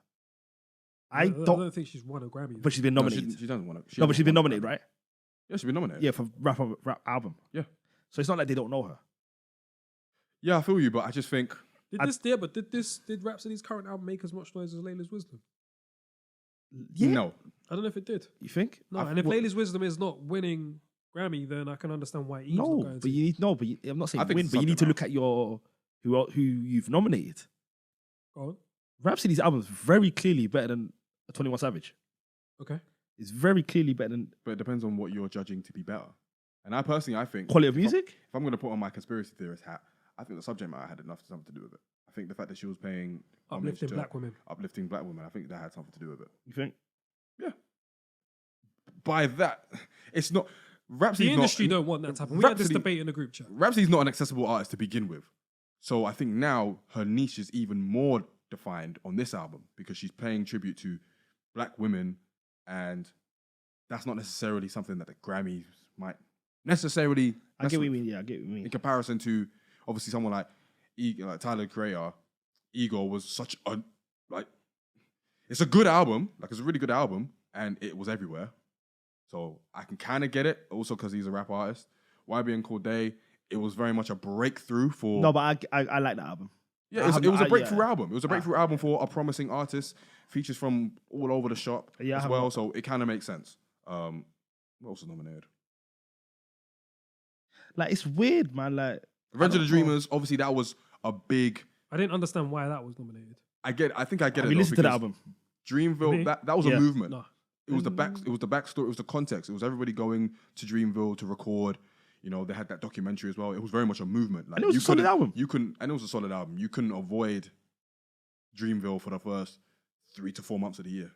I I don't don't, think she's won a Grammy. but she's been No, nominated. she doesn't want to. No, but she's been nominated, right? Yeah, she's been nominated. Yeah, for rap album. Yeah. So it's not like they don't know her. Yeah, I feel you, but I just think Did Rhapsody's current album make as much noise as Layla's Wisdom? Yeah. no. I don't know if it did. You think? No, and if Layla's Wisdom is not winning Grammy, then I can understand why Eve's not No, going but to. you need no, but I'm not saying I think win, it's but you need to something look at your who you've nominated. Go on. Rhapsody's album is very clearly better than 21 Savage. Okay. It's very clearly better than But it depends on what you're judging to be better. And I think quality of music. If I'm going to put on my conspiracy theorist hat, I think the subject matter had something to do with it. I think the fact that she was paying homage Uplifting to black women. uplifting black women, I think that had something to do with it. You think? Yeah. By that, it's not. Rhapsody's The industry not, don't want that to happen. We had this Rhapsody- debate in the group chat. Rhapsody's not an accessible artist to begin with. So I think now her niche is even more defined on this album because she's paying tribute to black women, and that's not necessarily something that the Grammys might necessarily. I get what you mean. Yeah, I get what you mean. In comparison to obviously someone like Tyler Creator, Ego was such a it's a good album, it's a really good album, and it was everywhere. So I can kind of get it, also because he's a rap artist. YB and Cordae, it was very much a breakthrough for. No, but I like that album. Yeah, it was a breakthrough album. It was a breakthrough album for a promising artist. Features from all over the shop as well, so it kind of makes sense. What else was nominated? Like, it's weird, man. Like, Revenge of the Dreamers, obviously that was a big. I didn't understand why that was nominated. I think I get it. we though, listened to the because album. Dreamville, Me? that was Yeah. a movement. No. It was the backstory. It was the context. It was everybody going to Dreamville to record. You know, they had that documentary as well. It was very much a movement. Like, And it was a solid album. And it was a solid album. You couldn't avoid Dreamville for the first 3 to 4 months of the year.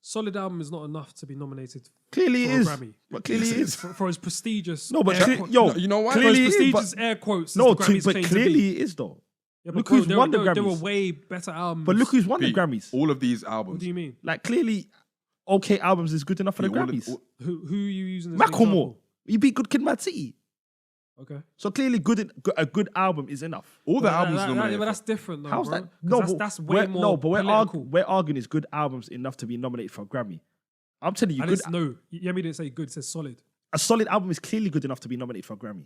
Solid album is not enough to be nominated Clearly for it a is. Grammy. But clearly it is. For as prestigious. No, but air cle- quote- yo, No, you know why? for as clearly it is, prestigious but- air quotes. No, as the Grammys but claim to clearly be. it is though. Yeah, look bro, who's won the there were Grammys. way better albums. But look who's won the Pete, Grammys. All of these What albums. do you mean? Like, clearly, okay albums is good enough for the Pete, all of- Grammys. all- Who are you using as an Macklemore, example? you beat Good Kid, Mad City. Okay. So clearly, a good album is enough. all the But albums that- nominated. but for- that's different though, How's bro. that? 'Cause that's way more political. we're arguing is good albums enough to be nominated for a Grammy. I'm telling you, No, Yemi didn't say good, it says solid. a solid album is clearly good enough to be nominated for a Grammy.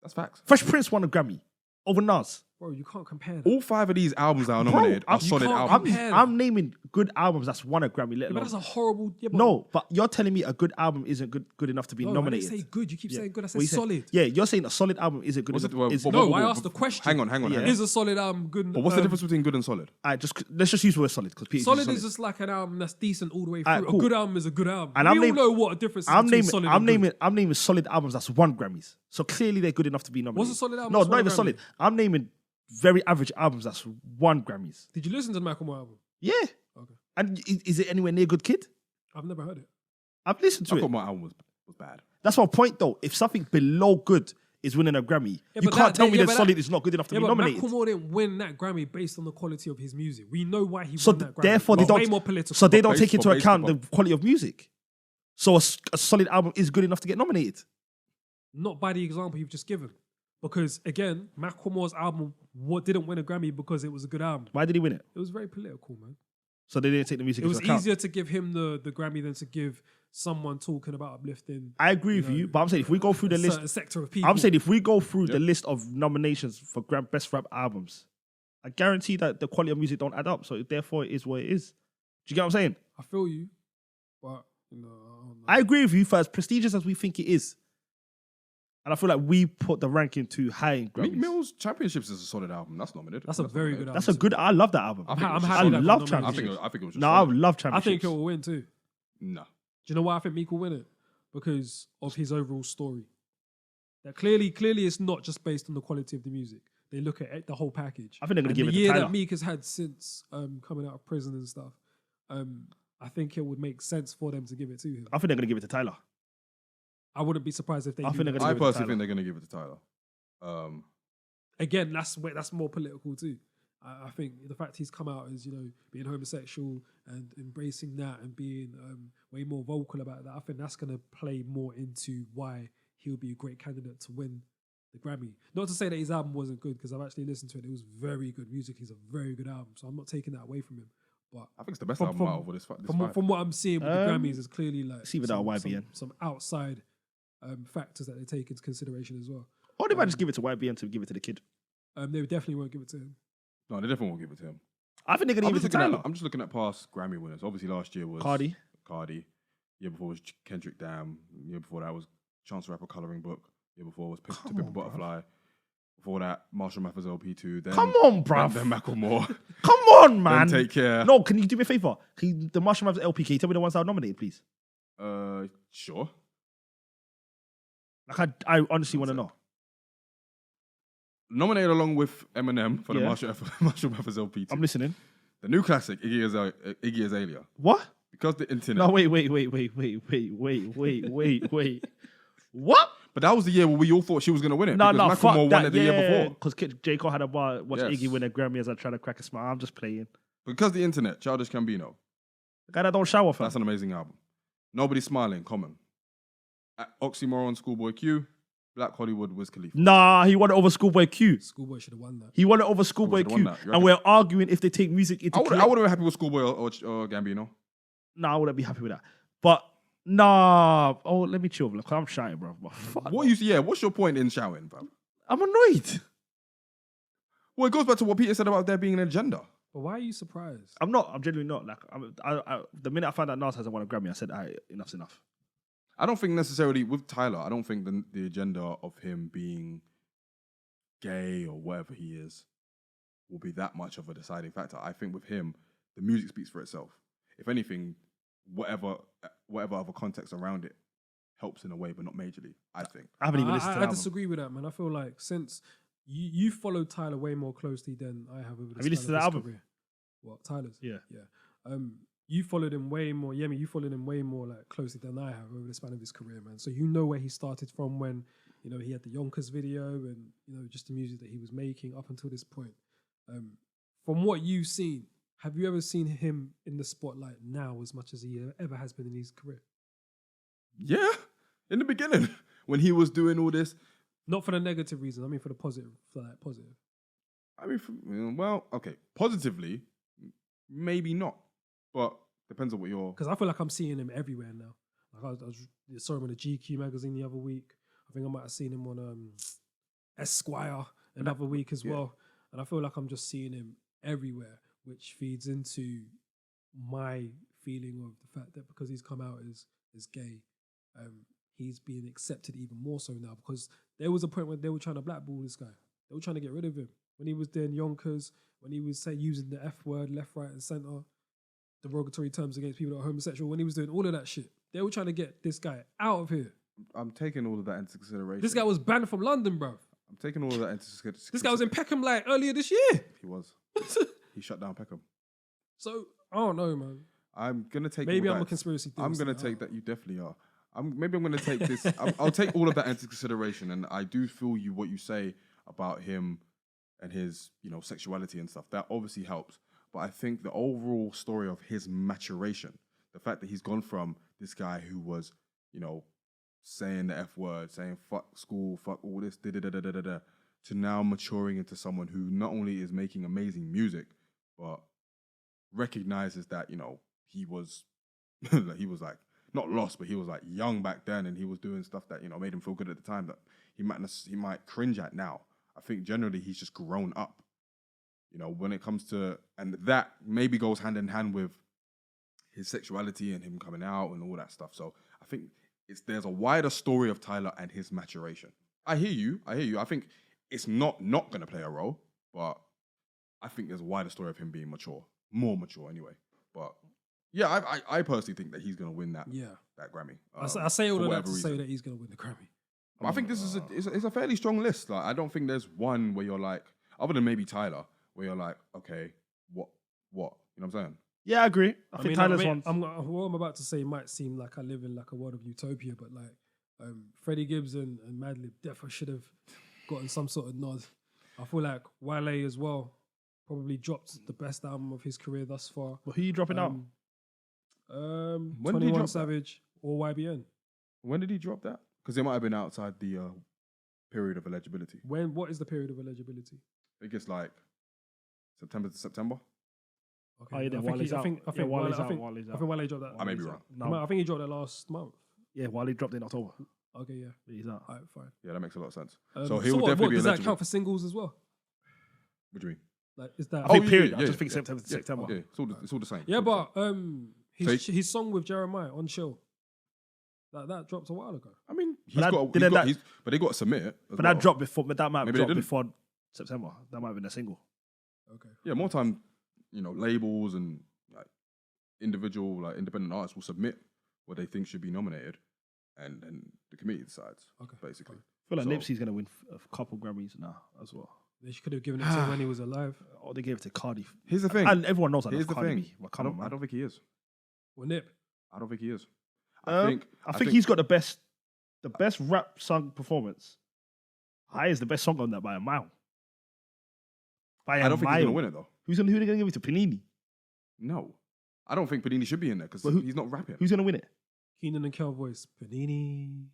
That's facts. Fresh Prince won a Grammy over Nas. Bro, you can't compare that. All 5 of these albums that are nominated are solid can't albums. compare. I'm naming good albums that's won a Grammy. Yeah, but that's a horrible. Yeah, but No, but you're telling me a good album isn't good enough to be no, nominated. I didn't say good. You keep saying good. I What said you said? solid. Yeah, you're saying a solid album isn't good What's enough. it- well, is- but- No, but- I but- asked the question. Hang on. Is a solid album good? But what's the difference between good and solid? let's just use the word solid because Solid is just like an album that's decent all the way through. Alright, cool. A good album is a good album. And We I'm all naming- know what a difference is I'm between naming, solid I'm and good. naming, I'm naming solid albums that's won Grammys. So clearly they're good enough to be nominated. What's a solid album No, that's not won a even Grammy? solid. I'm naming very average albums that's won Grammys. Did you listen to the Macklemore album? Yeah. Okay. And is it anywhere near Good Kid? I've never heard it. I've listened to I it. thought my album was bad. That's my point though. If something below good is winning a Grammy, Yeah, you but can't tell me yeah, that but solid is not good enough to Yeah, be but nominated. Macklemore didn't win that Grammy based on the quality of his music. We know why he So won that Grammy. therefore they It's way don't. more political. So they don't based- take into but based account upon- the quality of music. So a solid album is good enough to get nominated. Not by the example you've just given. Because again, Macklemore's album didn't win a Grammy because it was a good album. Why did he win it? It was very political, man. So they didn't take the music It was into account. easier to give him the Grammy than to give someone talking about uplifting I agree with you, but I'm saying if we go through the a list, certain sector of people. I'm saying if we go through the list of nominations for best rap albums, I guarantee that the quality of music don't add up. So therefore, it is what it is. Do you get what I'm saying? I feel you, but you know, I don't know. I agree with you for as prestigious as we think it is. And I feel like we put the ranking too high in Meek Grammys. Mill's Championships is a solid album. That's nominated. That's a very good album. That's a good. I love that album. I think it was I'm just happy solid. that love was I nominated. think it was just No, I solid. love I championships. think it will win too. No. Do you know why I think Meek will win it? Because of his overall story. That clearly it's not just based on the quality of the music. They look at the whole package. I think they're gonna And give the it to year Tyler. that Meek has had since coming out of prison and stuff. I think it would make sense for them to give it to him. I think they're gonna give it to Tyler. I wouldn't be surprised if they. I do think they're that. gonna I give it to personally Tyler. think they're going to give it to Tyler. Again, that's more political too. I think the fact he's come out as being homosexual and embracing that and being way more vocal about that, I think that's going to play more into why he'll be a great candidate to win the Grammy. Not to say that his album wasn't good, because I've actually listened to it. It was very good music. He's a very good album, so I'm not taking that away from him. But I think it's the best From- album from- out of this five. from what I'm seeing with the Grammys, is clearly like it's either that or YBN. some outside factors that they take into consideration as well. Or they might just give it to YBN to give it to the kid. They definitely won't give it to him. No, they definitely won't give it to him. I think they're gonna I'm give it just, to looking Tyler. at, I'm just looking at past Grammy winners. Obviously, last year was Cardi. Year before was Kendrick Dam. Year before that was Chance the Rapper Coloring Book. Year before was To Come Pimp a on, Butterfly. Before that, Marshall Mathers LP2. Then, Come on, bruv. Then Macklemore. Come on, man. Then Take Care. No, can you do me a favor? The Marshall Mathers LP, can you tell me the ones that are nominated, please? Sure. Like, I honestly want to One know. Nominated along with Eminem for the Yeah. Marshall Mathers LP2. I'm listening. The new classic, Iggy Azalea. What? Because the internet. No, wait. What? But that was the year where we all thought she was going to win it. No, because Macklemore fuck won it the year before. Because J. Cole had a bar, watch Yes. Iggy win a Grammy as I try to crack a smile. I'm just playing. Because the internet, Childish Gambino. The guy that don't shower, fam. That's an amazing album. Nobody's Smiling, Common. Oxymoron, Schoolboy Q. Black Hollywood, Wiz Khalifa. Nah, he won it over Schoolboy Q. Schoolboy should have won that. He won it over Schoolboy should've won Q. that. You And we're arguing if they take music into I would have been happy with Schoolboy or Gambino. Nah, I wouldn't be happy with that. But, nah. Oh, let me chill, because I'm shouting, bro. But fuck. What's your point in shouting, fam? I'm annoyed. Well, it goes back to what Peter said about there being an agenda. But why are you surprised? I'm not. I'm genuinely not. Like, the minute I found out Nas hasn't won a Grammy, I said, all right, enough's enough. I don't think necessarily with Tyler, I don't think the agenda of him being gay or whatever he is will be that much of a deciding factor. I think with him, the music speaks for itself. If anything, whatever other context around it helps in a way, but not majorly, I think. I haven't even listened to the I album. disagree with that, man. I feel like since you followed Tyler way more closely than I have over the Have you listened to the album? career. What, Tyler's? Yeah. You followed him way more, Yemi, you followed him way more like closely than I have over the span of his career, man. So you know where he started from when, he had the Yonkers video and, just the music that he was making up until this point. From what you've seen, have you ever seen him in the spotlight now as much as he ever has been in his career? Yeah, in the beginning, when he was doing all this. Not for the negative reason, I mean for the positive, positive. I mean, well, okay, positively, maybe not, but depends on what you're. Because I feel like I'm seeing him everywhere now. Like I saw him on the GQ magazine the other week. I think I might have seen him on Esquire another week as well. And I feel like I'm just seeing him everywhere, which feeds into my feeling of the fact that because he's come out as gay, he's being accepted even more so now, because there was a point when they were trying to blackball this guy. They were trying to get rid of him. When he was doing Yonkers, when he was using the F word left, right, and centre, derogatory terms against people that are homosexual, when he was doing all of that shit, they were trying to get this guy out of here. I'm taking all of that into consideration. This guy was banned from London, bro. I'm taking all of that into consideration. This guy was in Peckham like earlier this year. He was. He shut down Peckham. So, I don't know, man. I'm going to take Maybe all I'm that. a conspiracy theorist. I'm going to take that. You definitely are. Maybe I'm going to take this. I'll take all of that into consideration. And I do feel what you say about him and his, sexuality and stuff. That obviously helps. But I think the overall story of his maturation, the fact that he's gone from this guy who was, saying the F word, saying fuck school, fuck all this, to now maturing into someone who not only is making amazing music, but recognizes that, he was he was like not lost, but he was like young back then, and he was doing stuff that, made him feel good at the time that he might cringe at now. I think generally he's just grown up. When it comes to, and that maybe goes hand in hand with his sexuality and him coming out and all that stuff. So I think there's a wider story of Tyler and his maturation. I hear you. I think it's not going to play a role, but I think there's a wider story of him being mature, more mature anyway. But yeah, I personally think that he's going to win that Grammy. I say all of that to say that he's going to win the Grammy. But I think this is it's a fairly strong list. Like, I don't think there's one where you're like, other than maybe Tyler, where you're like, okay, what? You know what I'm saying? Yeah, I agree. I think Tyler's one. What I'm about to say might seem like I live in like a world of utopia, but like Freddie Gibbs and Madlib definitely should have gotten some sort of nod. I feel like Wale as well probably dropped the best album of his career thus far. But who are you dropping out? When did he 21 drop Savage or YBN. When did he drop that? Because it might have been outside the period of eligibility. What is the period of eligibility? I think it's like September to September. Okay. Oh, yeah, then Wale's out. I think Wale dropped that. I may be wrong. No. I think he dropped that last month. Yeah, Wale dropped it in October. Okay, yeah. He's out. All right, fine. Yeah, that makes a lot of sense. So he'll definitely be eligible. Does that count for singles as well? What do you mean? Like, is that? I think period. I just think September to September. Yeah, it's all the same. Yeah, but his song with Jeremiah on Chill, that dropped a while ago. I mean, but they got to submit it. But that dropped before. But that might have dropped before September. That might have been a single. Okay. Yeah, more time, labels and like individual, like independent artists will submit what they think should be nominated, and the committee decides. Okay, basically. I feel like Nipsey's gonna win a couple Grammys now as well. They could have given it to him when he was alive. Or they gave it to Cardi. Here's the thing. And everyone knows I love Cardi thing. B. But come on, man. I don't think he is. Well, Nip. I don't think he is. I think he's got the best rap song performance. High is the best song on that by a mile. I don't think he's gonna win it though. Who are they gonna give it to? Panini? No, I don't think Panini should be in there because he's not rapping. Who's gonna win it? Keenan and Kel voice. Panini.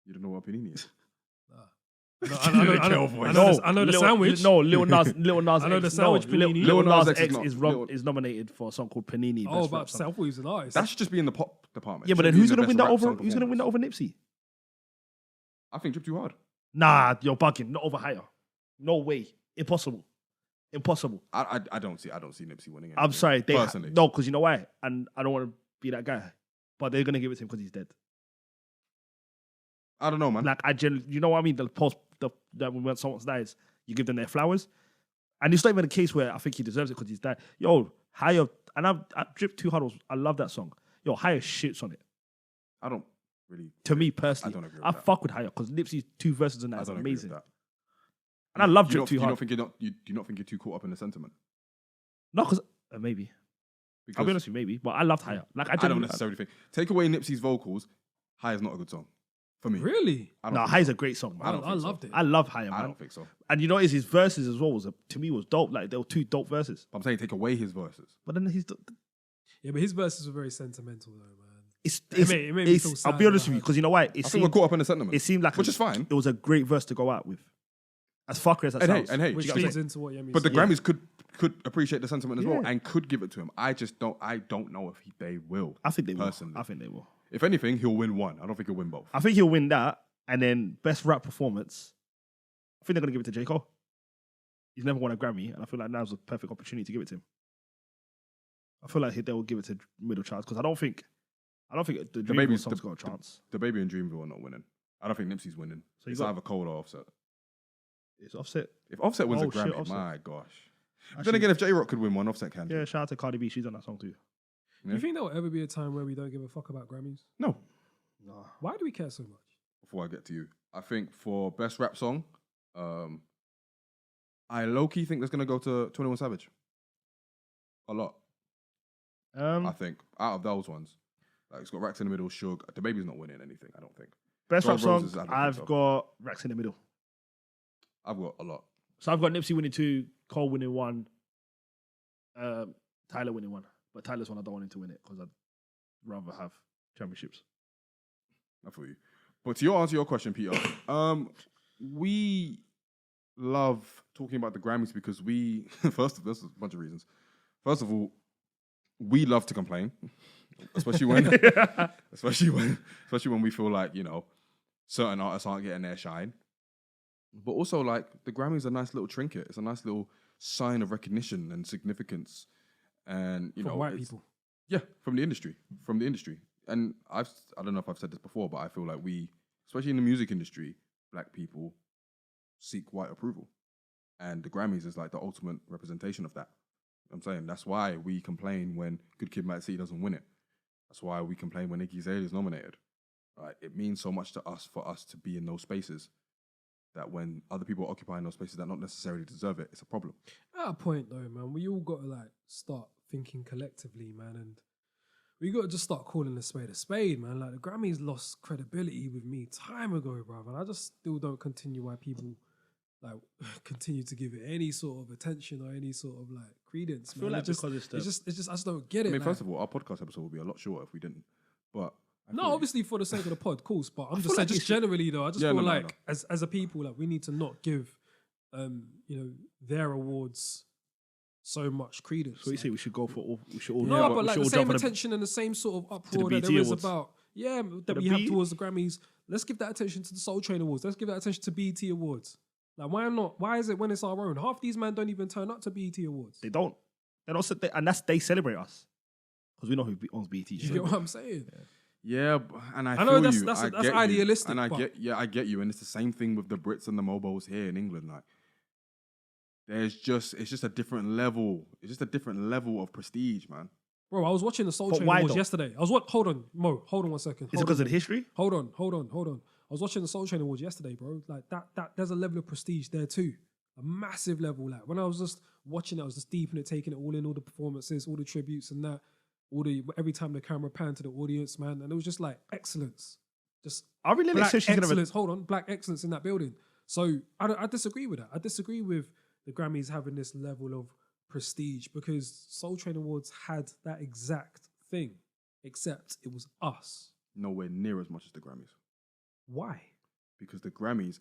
You don't know what Panini is? I know the sandwich. No, Lil Nas. I know the sandwich. Panini. Lil Nas X is nominated for a song called Panini. Oh, but I thought he was an artist. That should just be in the pop department. Yeah, but then who's gonna win that over? Who's gonna win that over Nipsey? I think Drip Too Hard. Nah, you're bugging. Not over Higher. No way. Impossible. I don't see Nipsey winning it. I'm sorry. Personally. No, because you know why? And I don't want to be that guy. But they're going to give it to him because he's dead. I don't know, man. Like, you know what I mean? That when someone dies, you give them their flowers. And it's not even a case where I think he deserves it because he's died. Yo, Higher, and I Drip Too Hard, I love that song. Yo, Higher shits on it. I don't really. To me personally, I don't agree with that. I fuck with Higher because Nipsey's 2 verses in that is amazing. That. And I love Drip Too Hard. Do you not think you're too caught up in the sentiment? No, because maybe. Because, I'll be honest with you, maybe. But I loved Higher. Like I don't necessarily think. Take away Nipsey's vocals, Higher's not a good song for me. Really? No, Higher's a great song. Man. I loved it. I love Higher, man. I don't think so. And you know, his verses as well to me was dope. Like they were 2 dope verses. But I'm saying take away his verses. But then yeah, but his verses were very sentimental though, man. It made me feel sad. I'll be honest with you because you know why? I think we're caught up in the sentiment. It seemed like which is fine. It was a great verse to go out with. As fucker as that sounds. Hey, which feeds into what Yemi's but the Grammys could appreciate the sentiment as well and could give it to him. I don't know if they will. I think they will. Personally. I think they will. If anything, he'll win one. I don't think he'll win both. I think he'll win that, and then best rap performance. I think they're gonna give it to J. Cole. He's never won a Grammy, and I feel like now's a perfect opportunity to give it to him. I feel like they will give it to Middle Child because I don't think the Dreamville song's got a chance. The Baby and Dreamville are not winning. I don't think Nipsey's winning. So it's either Cole or Offset. It's Offset. If Offset wins a Grammy, Offset. My gosh. Actually, then again, if J-Rock could win one, Offset can. Yeah, shout out to Cardi B. She's on that song too. Yeah. Do you think there will ever be a time where we don't give a fuck about Grammys? No. Why do we care so much? Before I get to you, I think for best rap song, I low-key think that's going to go to 21 Savage. A lot. I think out of those ones, like it's got Racks in the Middle, Suge. The Baby's not winning anything. I don't think. Best rap song. I've got Racks in the Middle. I've got a lot. So I've got Nipsey winning 2, Cole winning 1, Tyler winning 1. But Tyler's one I don't want him to win it because I'd rather have championships. I feel you. But to answer your question, Peter, we love talking about the Grammys because there's a bunch of reasons. First of all, we love to complain, especially when we feel like, certain artists aren't getting their shine. But also, like, the Grammys are a nice little trinket. It's a nice little sign of recognition and significance. And, white people. Yeah, from the industry. And I don't know if I've said this before, but I feel like we, especially in the music industry, black people seek white approval. And the Grammys is like the ultimate representation of that. I'm saying that's why we complain when Good Kid, Mad City doesn't win it. That's why we complain when Iggy Azalea is nominated. Right? It means so much to us for us to be in those spaces that when other people are occupying those spaces that not necessarily deserve it, it's a problem. At a point though, man, we all got to like start thinking collectively, man, and we got to just start calling a spade, man. Like the Grammys lost credibility with me time ago, bro, and I just still don't continue why people like continue to give it any sort of attention or any sort of like credence. I feel like it's just I just don't get it. I mean, first of all, our podcast episode would be a lot shorter if we didn't. But obviously for the sake of the pod, of course. But I'm just saying, just generally though, I just feel like as a people, like we need to not give, their awards so much credence. So you say we should go for all? We should all. No, but like the same attention and the same sort of uproar that there is about that we have towards the Grammys. Let's give that attention to the Soul Train Awards. Let's give that attention to BET Awards. Like, why not? Why is it when it's our own? Half these men don't even turn up to BET Awards. They don't. And they celebrate us because we know who owns BET. You get what I'm saying? Yeah, and I know feel that's I get idealistic. You. And I get you. And it's the same thing with the Brits and the Mobos here in England. Like, it's just a different level. It's just a different level of prestige, man. Bro, I was watching the Soul Train Awards yesterday. Hold on, Mo. Hold on 1 second. Is it because of the history? Hold on. I was watching the Soul Train Awards yesterday, bro. Like that there's a level of prestige there too. A massive level. Like when I was just watching it, I was just deep in it, taking it all in, all the performances, all the tributes and that. Every time the camera panned to the audience, man. And it was just like excellence. Just black excellence. Hold on, black excellence in that building. So I disagree with that. I disagree with the Grammys having this level of prestige because Soul Train Awards had that exact thing, except it was us. Nowhere near as much as the Grammys. Why? Because the Grammys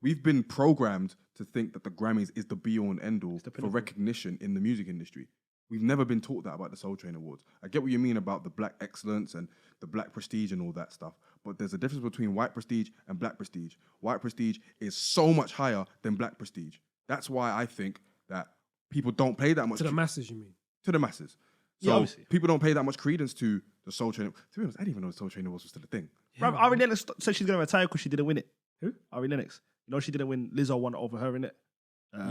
we've been programmed to think that the Grammys is the be-all and end-all for recognition in the music industry. We've never been taught that about the Soul Train Awards. I get what you mean about the black excellence and the black prestige and all that stuff, but there's a difference between white prestige and black prestige. White prestige is so much higher than black prestige. That's why I think that people don't pay that much. To the masses, you mean? To the masses. So people don't pay that much credence to the Soul Train. To be honest, I didn't even know the Soul Train Awards was still a thing. Yeah, Ari Lennox said she's going to retire because she didn't win it. Who? Ari Lennox. She didn't win. Lizzo won over her, innit?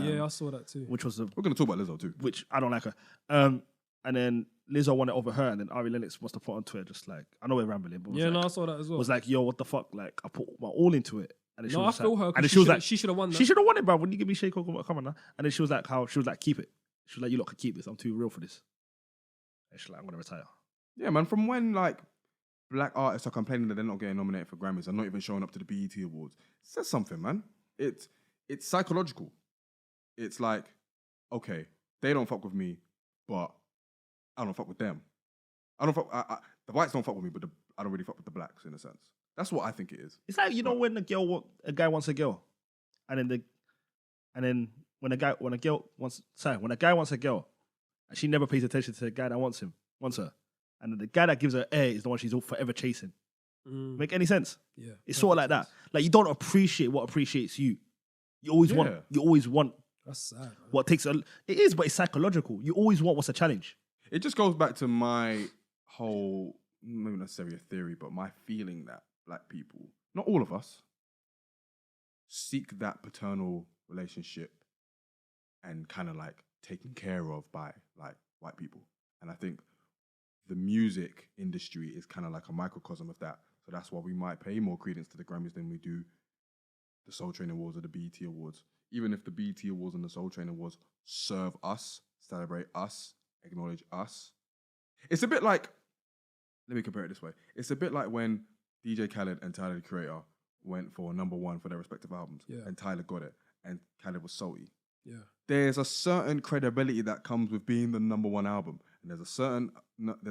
Yeah, I saw that too. We're going to talk about Lizzo too. Which I don't like her. And then Lizzo won it over her, and then Ari Lennox must have put on Twitter just like, I know we're rambling, but I saw that as well. Was like, yo, what the fuck? Like, I put my all into it. And then I feel her. And she was like, she should have won that. She should have won it, bro. When you give me shake, come on now. And then she was like, keep it. She was like, you lot can keep this. I'm too real for this. And she's like, I'm going to retire. Yeah, man. From when like black artists are complaining that they're not getting nominated for Grammys and not even showing up to the BET Awards, it says something, man. It's psychological. It's like, okay, they don't fuck with me, but I don't fuck with them. The whites don't fuck with me, but I don't really fuck with the blacks in a sense. That's what I think it is. It's like, when a guy wants a girl, and then when a guy wants a girl, and she never pays attention to the guy that wants her, and then the guy that gives her air is the one she's all forever chasing. Make any sense? Yeah, it's sort of like that. Like you don't appreciate what appreciates you. You always want That's sad. Man. What takes it is, but it's psychological. You always want what's a challenge. It just goes back to my whole, maybe not necessarily a theory, but my feeling that black people, not all of us, seek that paternal relationship and kind of like taken care of by like white people. And I think the music industry is kind of like a microcosm of that. So that's why we might pay more credence to the Grammys than we do the Soul Train Awards or the BET Awards. Even if the BET Awards and the Soul Train Awards serve us, celebrate us, acknowledge us. It's a bit like, let me compare it this way. It's a bit like when DJ Khaled and Tyler, the Creator, went for #1 for their respective albums. Yeah. And Tyler got it. And Khaled was salty. Yeah. There's a certain credibility that comes with being the #1 album. And there's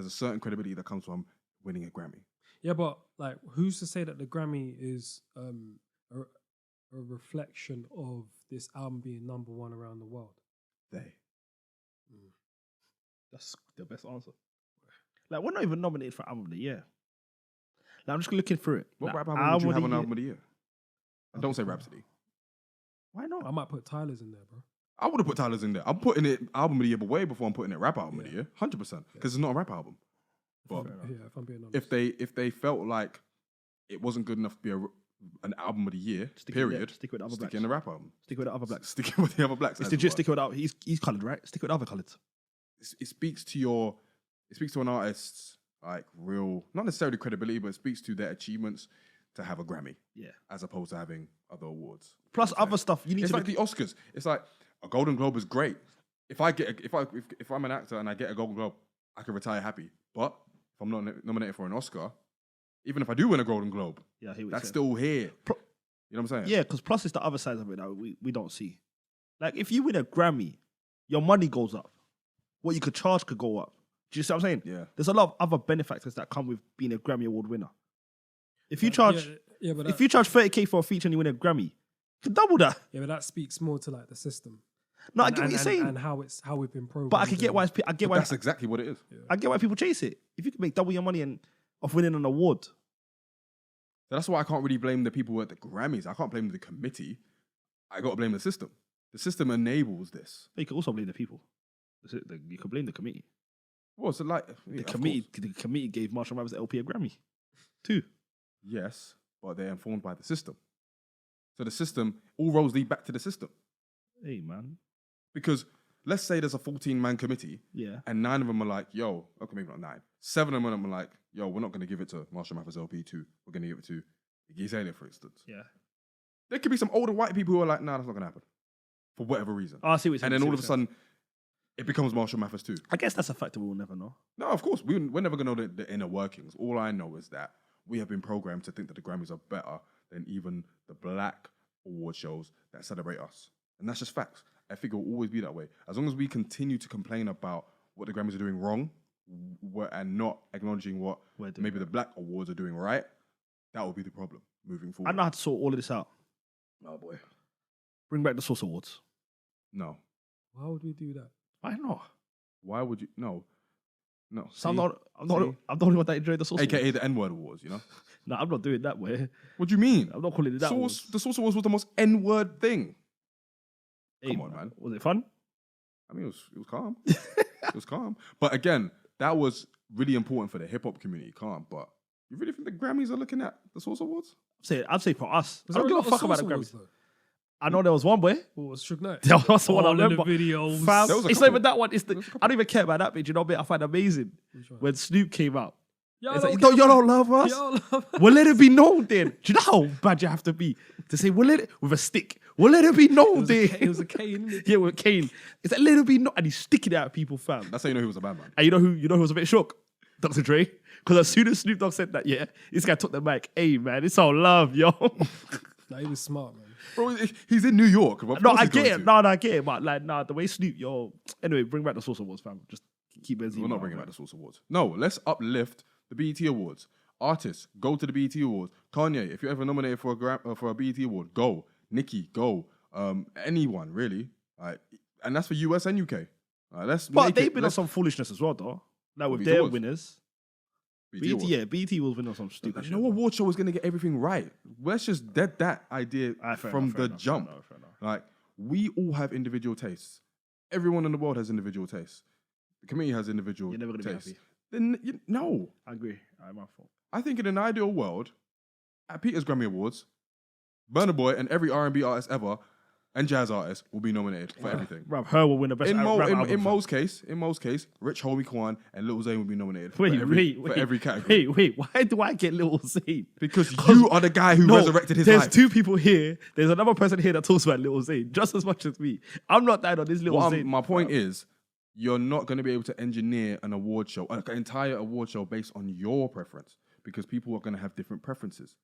a certain credibility that comes from winning a Grammy. Yeah, but like, who's to say that the Grammy is a reflection of this album being #1 around the world? They. That's the best answer. Like, we're not even nominated for Album of the Year. Like, I'm just looking through it. What Like, rap album would you have on the Album of the Year? And don't say Rhapsody. Why not? I might put Tyler's in there, bro. I would have put Tyler's in there. I'm putting it Album of the Year, but way before I'm putting it Rap Album of the Year. 100%. Because it's not a rap album. But If I'm being honest. if they felt like it wasn't good enough to be an Album of the Year, Stick stick with the other stick blacks. in the rap album. Stick with the other blacks. Stick with the other blacks. It's as legit. well. Stick with other. He's coloured, right? Stick with other coloured. It speaks to an artist's like real, not necessarily credibility, but it speaks to their achievements to have a Grammy. Yeah. As opposed to having other awards. Plus other stuff. You need It's to. like the Oscars. It's like a Golden Globe is great. If I'm an actor and I get a Golden Globe, I can retire happy. But if I'm not nominated for an Oscar, even if I do win a Golden Globe, Yeah, I hear what you're that's saying. still here. You know what I'm saying? Yeah, because plus it's the other side of it that we don't see. Like, if you win a Grammy, your money goes up. What you could charge could go up. Do you see what I'm saying? Yeah. There's a lot of other benefactors that come with being a Grammy Award winner. If you charge, but if you charge 30K for a feature and you win a Grammy, you can double that. yeah, but that speaks more to like the system. No, I get what you're saying, and how we've been programmed. but I can get why. That's exactly what it is. I get why people chase it. If you can make double your money and off winning an award, So that's why I can't really blame the people at the Grammys. I can't blame the committee. I got to blame the system. The system enables this. you can also blame the people. You can blame the committee. Well, so like The committee gave Marshall Mathers LP a Grammy, too. Yes, but they're informed by the system. So the system, all roads lead back to the system. Hey, man. Because let's say there's a 14-man committee, Yeah. and 9 of them are like, yo, okay, maybe not 9. 7 of them are like, yo, we're not going to give it to Marshall Mathers LP2. We're going to give it to Iggy Azalea, for instance. Yeah. There could be some older white people who are like, nah, that's not going to happen. For whatever reason. Oh, I see what you're saying. And then all of a sudden, it becomes Marshall Mathers too. I guess that's a factor we'll never know. No, of course. We're never going to know the inner workings. All I know is that we have been programmed to think that the Grammys are better than even the black award shows that celebrate us. And that's just facts. I think it will always be that way. As long as we continue to complain about what the Grammys are doing wrong and not acknowledging what maybe the black awards are doing right, that will be the problem moving forward. I know how to sort all of this out. Oh, boy. Bring back the Source Awards. No. Why would we do that? Why not? Why would you? No. No. So I'm the only one that enjoyed the Source AKA Awards. the N-word awards, you know? No, I'm not doing that way. What do you mean? I'm not calling it that. The Source Awards was the most N-word thing. Hey, Come on, man. Was it fun? I mean, it was calm. It was calm. But again, that was really important for the hip-hop community, calm. But you really think the Grammys are looking at the Source Awards? I'd say for us. Was I don't there give a a lot fuck of about the Source Awards, Grammys. though? I know there was one, boy. What was Suge Knight? That was the one I All in remember. the videos. Fam, There was a it's not couple. even that one. I don't even care about that bitch. You know what I find amazing? Which one? When Snoop came out. Y'all It's don't like, care y'all don't love us? Y'all love us. Well, let it be known then. Do you know how bad you have to be to say, well, let it, with a stick? Well, let it be known then. It was a cane. Innit? Yeah, with Kane. It's like, let it be known. And he's sticking it at people, fam. That's how you know he was a bad man. And you know who was a bit shook? Dr. Dre. Because as soon as Snoop Dogg said that, yeah, this guy took the mic. Hey, man, it's all love, yo. Nah, he was smart, man. Bro, he's in New York. Of No, course I he's get going it. to. No, I get it. But like, nah, the way Snoop, yo. Anyway, bring back the Source Awards, fam. Just keep Benzema. We're not bringing back the Source Awards. No, let's uplift the BET Awards. Artists, go to the BET Awards. Kanye, if you're ever nominated for a BET Award, go. Nicki, go. Anyone, really. And that's for US and UK. But they've been on some foolishness as well, though. Like with BET their Awards. winners. BET BET, Awards. yeah, BET was winning on some stupid shit. No award show is going to get everything right. Let's just dead that idea Fair from enough, fair the enough, jump. fair enough. Like, we all have individual tastes. Everyone in the world has individual tastes. The committee has individual You're never gonna tastes. be happy. Then no. I agree. I'm my fault. I think in an ideal world, at Peter's Grammy Awards, Burna Boy and every R&B artist ever and jazz artist will be nominated for everything. Bruv, her will win the best In, rap album. in most case, Rich Homie Quan and Lil Zane will be nominated Wait, for every category. Wait. Why do I get Lil Zane? Because you are the guy who resurrected his there's life. two people here. There's another person here that talks about Lil Zane just as much as me. I'm not dying on this Lil Zane. My point is, you're not going to be able to engineer an award show, an entire award show based on your preference, because people are going to have different preferences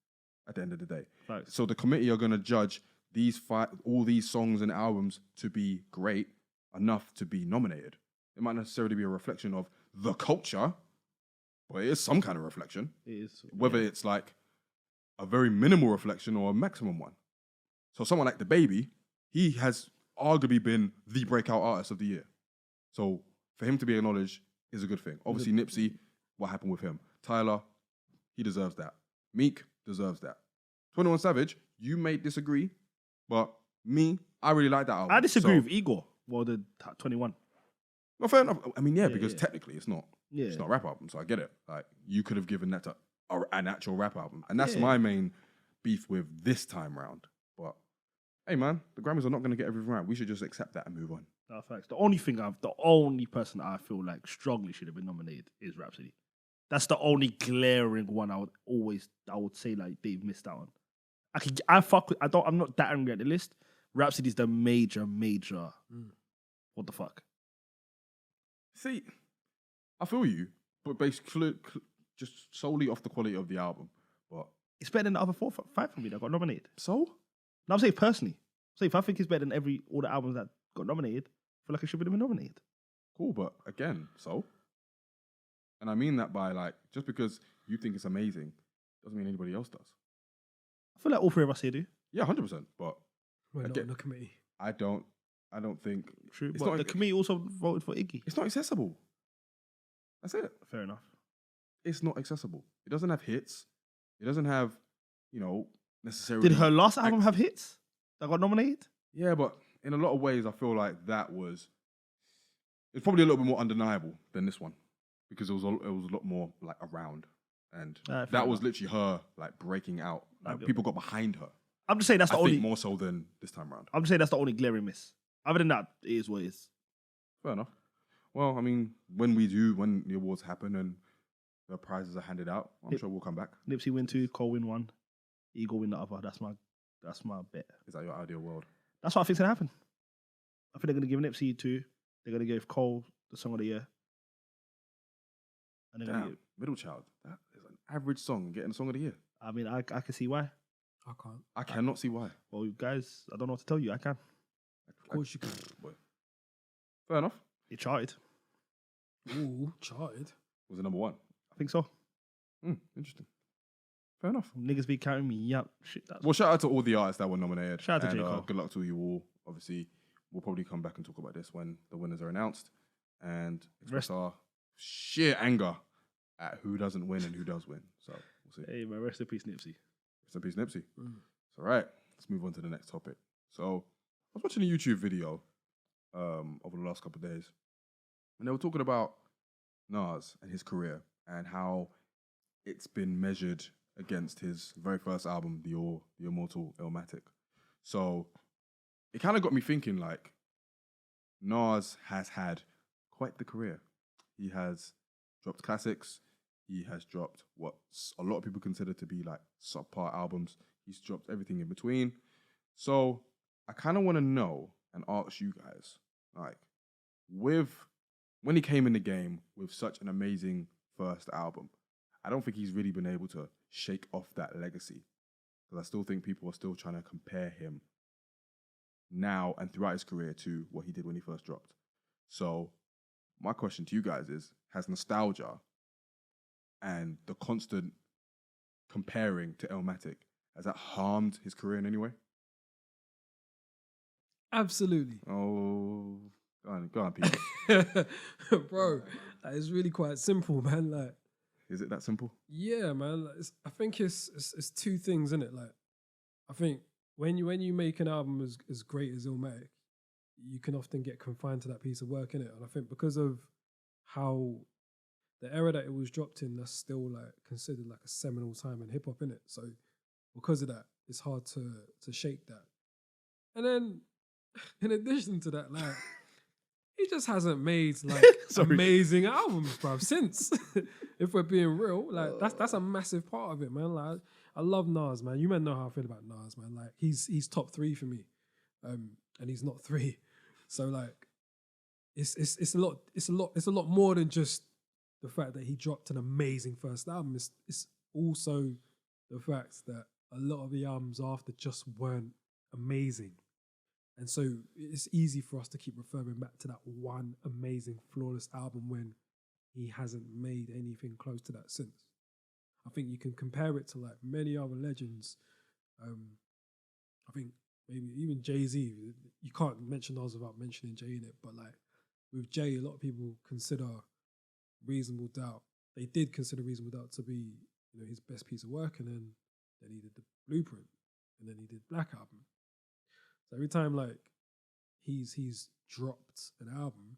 at the end of the day. Right. So the committee are going to judge all these songs and albums to be great enough to be nominated. It might not necessarily be a reflection of the culture, but it is some kind of reflection. It is. Whether it's like a very minimal reflection or a maximum one. So someone like DaBaby, he has arguably been the breakout artist of the year. So for him to be acknowledged is a good thing. Obviously, Nipsey, what happened with him? Tyler, he deserves that. Meek deserves that. 21 Savage, you may disagree, but me, I really like that album. I disagree with Igor. Well, the 21. Well, fair enough. I mean, because technically it's not a rap album, so I get it. Like, you could have given that to an actual rap album. And that's my main beef with this time round. But, hey, man, the Grammys are not going to get everything right. We should just accept that and move on. No, facts. The only person I feel like strongly should have been nominated is Rhapsody. That's the only glaring one I would say like they've missed out on. I'm not that angry at the list. Rhapsody's the major. What the fuck? See, I feel you, but basically just solely off the quality of the album. But it's better than the other 5 for me that got nominated. So? No, I'm saying personally. So if I think it's better than all the albums that got nominated, I feel like it should have been nominated. Cool, but again, so? And I mean that by like, just because you think it's amazing, doesn't mean anybody else does. I feel like all three of us here do. Yeah, 100%. But We're not in the committee. I don't think. True, but the committee also voted for Iggy. It's not accessible. That's it. Fair enough. It's not accessible. It doesn't have hits. It doesn't have, necessarily. Did her last album have hits that got nominated? Yeah, but in a lot of ways, I feel like it's probably a little bit more undeniable than this one, because it was a lot more like around, and that was literally her like breaking out. Like, people got behind her. I'm just saying that's the only. I think more so than this time around. I'm just saying that's the only glaring miss. Other than that, it is what it is. Fair enough. Well, I mean, when the awards happen and the prizes are handed out, I'm sure we'll come back. Nipsey win 2, Cole win 1, Eagle win the other. That's my bet. Is that your ideal world? That's what I think's gonna happen. I think they're gonna give Nipsey 2. They're gonna give Cole the song of the year. And Damn, Middle Child. That is an average song getting the song of the year. I mean, I can see why. I can't. I cannot see why. Well, you guys, I don't know what to tell you. I can. Of course you can. Fair enough. It charted. Ooh, charted. Was it number 1? I think so. Interesting. Fair enough. Niggas be counting me. Yep. Shit. Well, shout out to all the artists that were nominated. Shout out to J. Cole. Good luck to you all. Obviously, we'll probably come back and talk about this when the winners are announced and express our sheer anger at who doesn't win and who does win. So we'll see. Hey, man, rest in peace, Nipsey. Rest in peace, Nipsey. It's all right. Let's move on to the next topic. So I was watching a YouTube video over the last couple of days, and they were talking about Nas and his career and how it's been measured against his very first album, the immortal Illmatic. So it kind of got me thinking, like, Nas has had quite the career. He has dropped classics. He has dropped what a lot of people consider to be like subpar albums. He's dropped everything in between. So I kind of want to know and ask you guys, like, when he came in the game with such an amazing first album, I don't think he's really been able to shake off that legacy, because I still think people are still trying to compare him now and throughout his career to what he did when he first dropped. So my question to you guys is, has nostalgia and the constant comparing to Illmatic, has that harmed his career in any way? Absolutely. Oh, go on, Peter. Bro, that is really quite simple, man. Like, is it that simple? yeah, man. Like, I think it's two things, isn't it? Like, I think when you make an album as great as Illmatic, you can often get confined to that piece of work in it. And I think because of how the era that it was dropped in, that's still like considered like a seminal time in hip hop in it. So because of that, it's hard to shake that. And then in addition to that, like he just hasn't made like amazing albums, bruv, since. If we're being real, like that's a massive part of it, man. Like I love Nas, man. You men know how I feel about Nas, man. Like he's top 3 for me, and he's not 3. So like, it's a lot more than just the fact that he dropped an amazing first album. It's also the fact that a lot of the albums after just weren't amazing. And so it's easy for us to keep referring back to that one amazing, flawless album when he hasn't made anything close to that since. I think you can compare it to like many other legends. I think maybe even Jay-Z. You can't mention those without mentioning Jay in it. But like with Jay, a lot of people consider Reasonable Doubt. They did consider Reasonable Doubt to be, his best piece of work, and then he did the Blueprint, and then he did Black Album. So every time like he's dropped an album,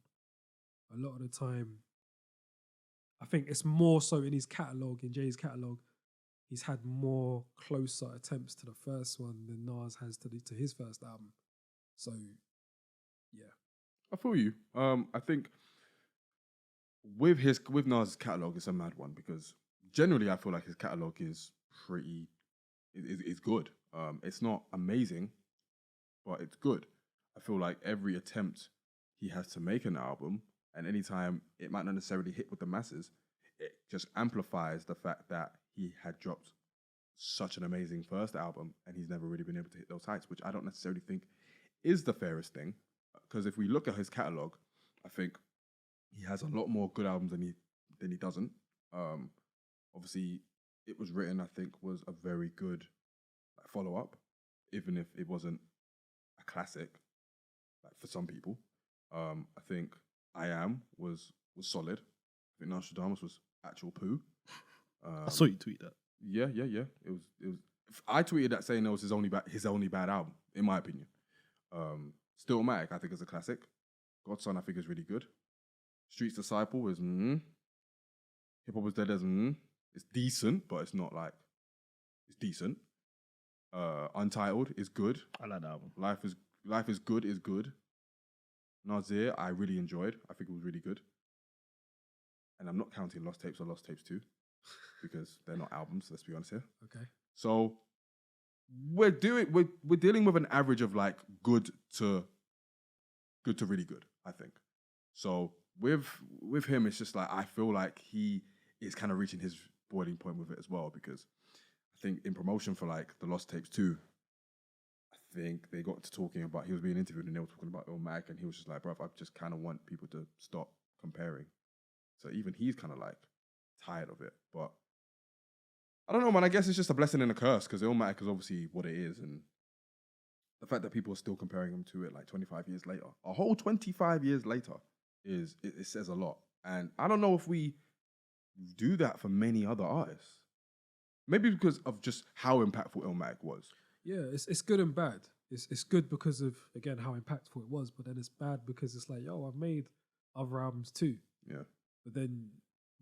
a lot of the time, I think it's more so in his catalogue, in Jay's catalogue, he's had more closer attempts to the first one than Nas has to his first album. So, yeah. I feel you. I think with Nas' catalogue, it's a mad one because generally I feel like his catalogue is it's good. It's not amazing, but it's good. I feel like every attempt he has to make an album, and anytime it might not necessarily hit with the masses, it just amplifies the fact that he had dropped such an amazing first album and he's never really been able to hit those heights, which I don't necessarily think is the fairest thing. Because if we look at his catalogue, I think he has a lot more good albums than he doesn't. Obviously, It Was Written, I think, was a very good follow-up, even if it wasn't a classic, like for some people. I think I Am was solid. I think Nostradamus was actual poo. I saw you tweet that. Yeah. It was. I tweeted that saying it was his only bad album, in my opinion. Stillmatic, I think, is a classic. Godson, I think, is really good. Street's Disciple is Hip Hop Was Dead is It's decent, but it's not like it's decent. Untitled is good. I like that album. Life is good. Nazir, I really enjoyed. I think it was really good. And I'm not counting Lost Tapes or Lost Tapes 2 because they're not albums, let's be honest here. Okay. So we're dealing with an average of like good to really good, I think. So with him, it's just like I feel like he is kind of reaching his boiling point with it as well, because I think in promotion for like the Lost Tapes 2, I think they got to talking about, he was being interviewed and they were talking about Illmatic, and he was just like, bruv, I just kind of want people to stop comparing. So even he's kind of like tired of it. But I don't know, man. I guess it's just a blessing and a curse, because Illmatic is obviously what it is, and the fact that people are still comparing him to it like 25 years later, a whole 25 years later, it says a lot. And I don't know if we do that for many other artists. Maybe because of just how impactful Illmatic was. Yeah, it's good and bad. It's good because of, again, how impactful it was, but then it's bad because it's like, yo, I've made other albums too. Yeah. But then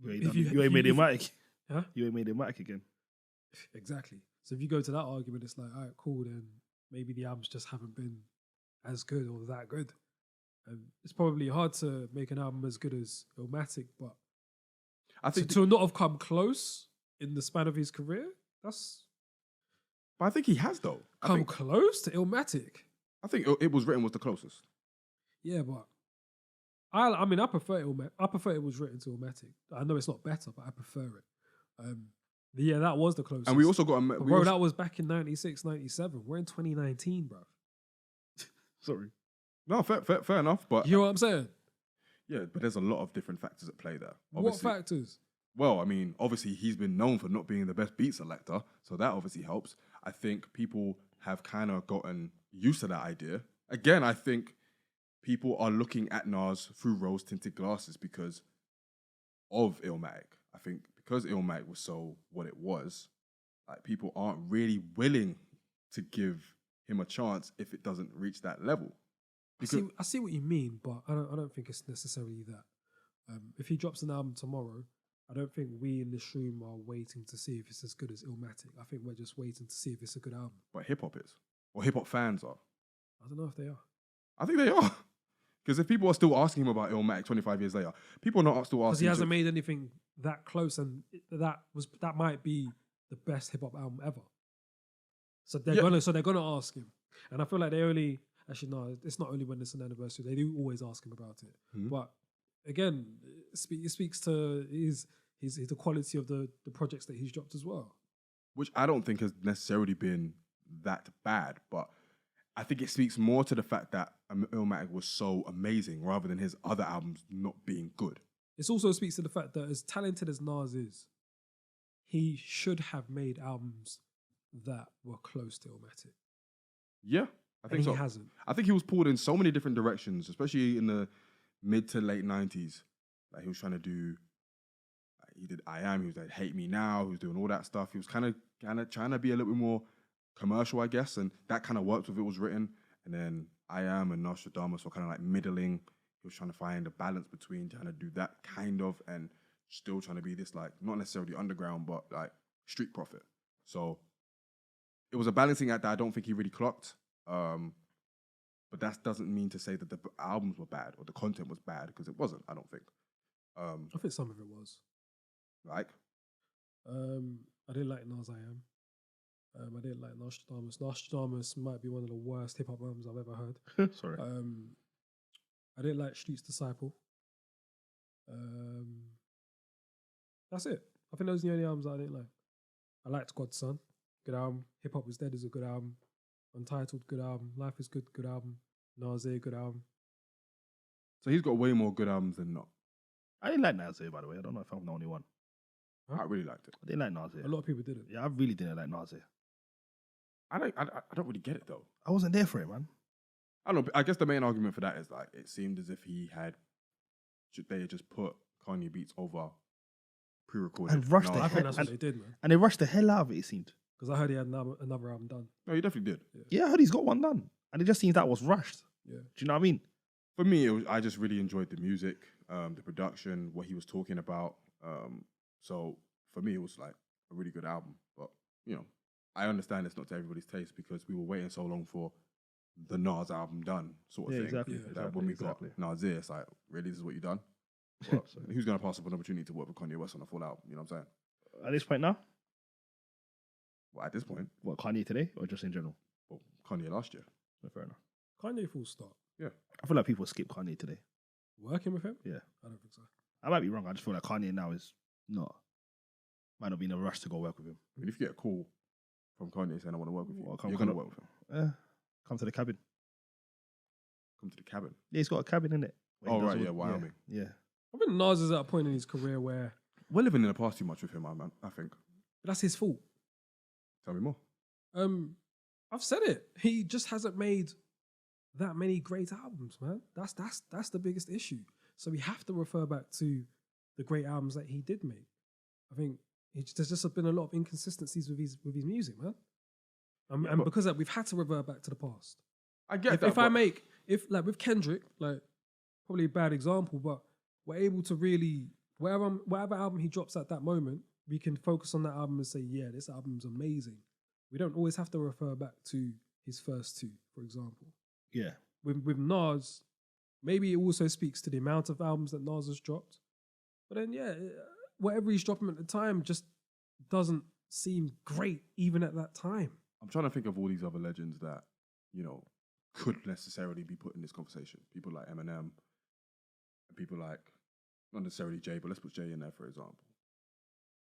you ain't made Illmatic. Huh? You ain't made Illmatic again. Exactly. So if you go to that argument, it's like, all right, cool, then maybe the albums just haven't been as good or that good. And it's probably hard to make an album as good as Illmatic, but I think to not have come close in the span of his career, that's... But I think he has, though. Come close to Illmatic? I think It Was Written was the closest. Yeah, but I mean, I prefer Illmatic. I prefer It Was Written to Illmatic. I know it's not better, but I prefer it. Yeah, that was the closest. And we also got that was back in 96, 97. We're in 2019, bro. Sorry. No, fair enough. But you know what I'm saying? Yeah, but there's a lot of different factors at play there. Obviously, what factors? Well, I mean, obviously he's been known for not being the best beat selector, so that obviously helps. I think people have kind of gotten used to that idea. Again, I think people are looking at Nas through rose-tinted glasses because of Illmatic. I think because Illmatic was so what it was, like people aren't really willing to give him a chance if it doesn't reach that level. I see what you mean, but I don't think it's necessarily that. If he drops an album tomorrow, I don't think we in this room are waiting to see if it's as good as Illmatic. I think we're just waiting to see if it's a good album. But hip hop is, or hip hop fans are. I don't know if they are. I think they are. Because if people are still asking him about Illmatic 25 years later, people are not still asking. Because he hasn't made anything that close, and that might be the best hip hop album ever. So they're gonna ask him, and I feel like it's not only when it's an anniversary. They do always ask him about it, but again, it speaks to the quality of the projects that he's dropped as well. Which I don't think has necessarily been that bad, but I think it speaks more to the fact that Illmatic was so amazing rather than his other albums not being good. It also speaks to the fact that as talented as Nas is, he should have made albums that were close to Illmatic. Yeah, I think so. He hasn't. I think he was pulled in so many different directions, especially in the mid to late 90s. Like he was trying to do, he did I Am, he was like Hate Me Now, he was doing all that stuff. He was kind of trying to be a little bit more commercial, I guess, and that kind of worked with It Was Written. And then I Am and Nostradamus were kind of like middling. He was trying to find a balance between trying to do that kind of and still trying to be this like, not necessarily underground, but like street prophet. So it was a balancing act that I don't think he really clocked. But that doesn't mean to say that the albums were bad or the content was bad, because it wasn't, I don't think. I think some of it was. Like? I didn't like Nas I Am. I didn't like Nostradamus. Nostradamus might be one of the worst hip hop albums I've ever heard. Sorry. I didn't like Street's Disciple. That's it. I think those are the only albums I didn't like. I liked Godson, good album. Hip Hop Is Dead is a good album. Untitled, good album. Life Is Good, good album. Nasir, good album. So he's got way more good albums than not. I didn't like Nasir, by the way. I don't know if I'm the only one. Huh? I really liked it. I didn't like Nasir. A lot of people didn't. Yeah, I really didn't like Nasir. I don't really get it though. I wasn't there for it, man. I don't know. I guess the main argument for that is like it seemed as if they had just put Kanye beats over pre-recorded. And rushed I think that's what they did, man. And they rushed the hell out of it, it seemed. Because I heard he had another album done. No, he definitely did. Yeah, I heard he's got one done. And it just seems that was rushed. Yeah. Do you know what I mean? For me, I just really enjoyed the music, the production, what he was talking about. So for me, it was like a really good album. But, you know, I understand it's not to everybody's taste because we were waiting so long for the Nas album done, sort of thing. Exactly. That when we got Nasir, it's like, really, this is what you done? Well, who's going to pass up an opportunity to work with Kanye West on a full album? You know what I'm saying? At this point now? Well, at this point. What, Kanye today or just in general? Well, Kanye last year. No, fair enough. Kanye full stop. Yeah. I feel like people skip Kanye today. Working with him? Yeah. I don't think so. I might be wrong. I just feel like Kanye now might not be in a rush to go work with him. I mean, if you get a call from Kanye saying I want to work with you, Well, you're going to work with him. Come to the cabin. Come to the cabin. Yeah, he's got a cabin in it. Oh, right, yeah, Wyoming. Yeah. I think Nas is at a point in his career where We're living in the past too much with him, man. I think. that's his fault. Tell me more. I've said it. He just hasn't made that many great albums, man. That's the biggest issue. So we have to refer back to the great albums that he did make. I think there's just been a lot of inconsistencies with his music, man. And because of that, we've had to revert back to the past. I get that. If like with Kendrick, like probably a bad example, but we're able to really whatever album he drops at that moment, we can focus on that album and say, yeah, this album's amazing. We don't always have to refer back to his first two, for example. Yeah. With Nas, maybe it also speaks to the amount of albums that Nas has dropped. But then, yeah, whatever he's dropping at the time just doesn't seem great, even at that time. I'm trying to think of all these other legends that, you know, could necessarily be put in this conversation. People like Eminem, and people like, not necessarily Jay, but let's put Jay in there, for example.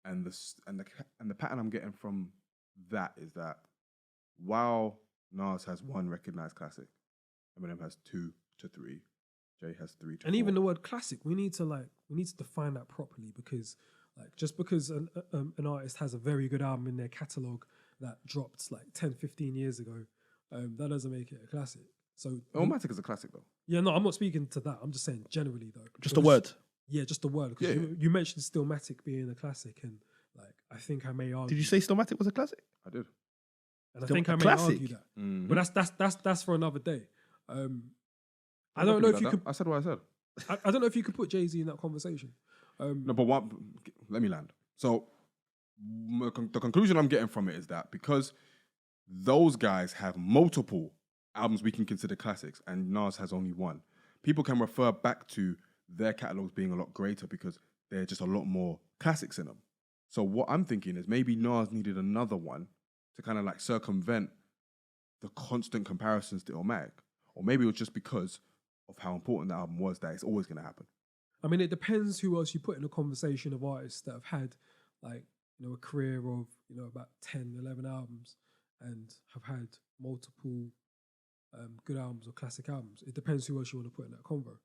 And the pattern I'm getting from that is that while Nas has one recognized classic, Eminem has 2 to 3, Jay has 3 to 4. And even the word classic, we need to define that properly, because like just because an artist has a very good album in their catalog that dropped like 10, 15 years ago, that doesn't make it a classic. So Illmatic is a classic though. Yeah, no, I'm not speaking to that. I'm just saying generally though. Just the word. Yeah, just the word. Because you mentioned Stillmatic being a classic, and like I think I may argue. Did you say Stormzy was a classic? I did. And I Still think a I may classic. argue that. Mhm. But that's for another day. I I'm don't happy know with if you that. could. I said what I said. I don't know if you could put Jay-Z in that conversation. No, but what? Let me land. So the conclusion I'm getting from it is that because those guys have multiple albums we can consider classics, and Nas has only one, people can refer back to their catalogs being a lot greater because there are just a lot more classics in them. So what I'm thinking is maybe Nas needed another one to kind of like circumvent the constant comparisons to Illmatic. Or maybe it was just because of how important the album was that it's always going to happen. I mean, it depends who else you put in a conversation of artists that have had like, a career of, about 10, 11 albums and have had multiple good albums or classic albums. It depends who else you want to put in that convo.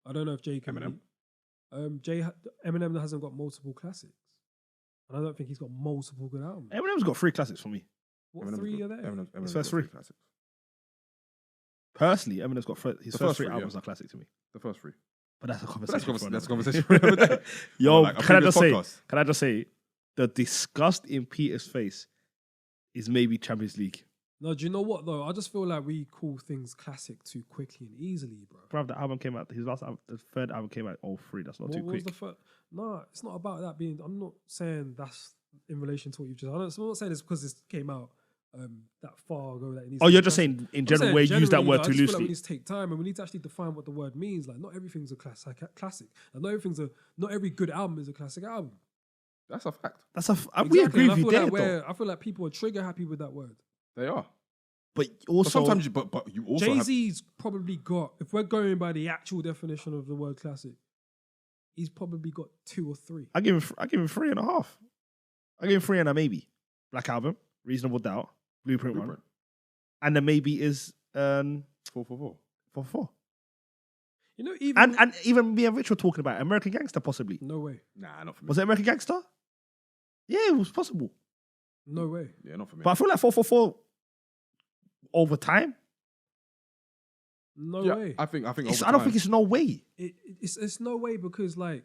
I don't know if Jay can. Eminem? Eminem hasn't got multiple classics. And I don't think he's got multiple good albums. Eminem's got 3 classics for me. What Eminem's 3 got- are there? Eminem's first got 3. classics. Personally, Eminem's got his The first first 3 three, albums yeah. are classic to me. The first 3. But that's a But conversation. that's a for another conversation day. for another day. Yo, Like a can I previous just say? podcast. Can I just say, the disgust in Peter's face is maybe Champions League. No, do you know what though? I just feel like we call things classic too quickly and easily, bro. Bruv, the album came out. His last album, the third album came out 03. That's not too What was quick. the first? No, it's not about that being. I'm not saying that's in relation to what you've just. I'm not saying it's because this came out that far ago that it needs. Oh, to you're be just classic. saying in I'm general saying where you use that generally, word I too just feel like loosely. we need to take time and we need to actually define what the word means. Like, not everything's a classic. And not every good album is a classic album. That's a fact. We agree And with you there, though. I feel like people are trigger happy with that word. They are. But But also, sometimes you also have... Jay-Z's probably got, if we're going by the actual definition of the word classic, he's probably got 2 or 3. I give him 3.5. I give him 3 and a maybe. Black Album, Reasonable Doubt, Blueprint 1, and the maybe is 444. 4. Even And even me and Rich were talking about American Gangster, possibly. no way, Nah, not for me. Was it American Gangster? Yeah, it was possible. no way. Yeah, not for me. But I feel like 444 over time. No yeah, way. I think I over don't time- think it's no way. It's no way because like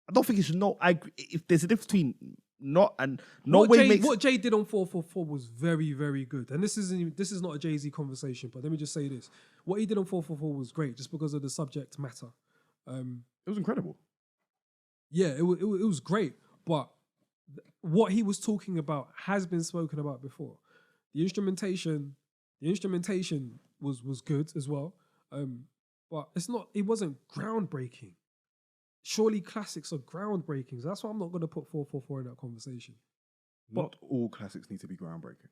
I don't think it's no. If there's a difference between not and no what way Jay, makes. what Jay did on 444 was very, very good. And this is not a Jay-Z conversation, but let me just say this. What he did on 444 was great just because of the subject matter. It was incredible. Yeah, it was great. But what he was talking about has been spoken about before. The instrumentation was good as well. But it wasn't groundbreaking. Surely classics are groundbreaking. So that's why I'm not going to put 444 in that conversation. Not all classics need to be groundbreaking.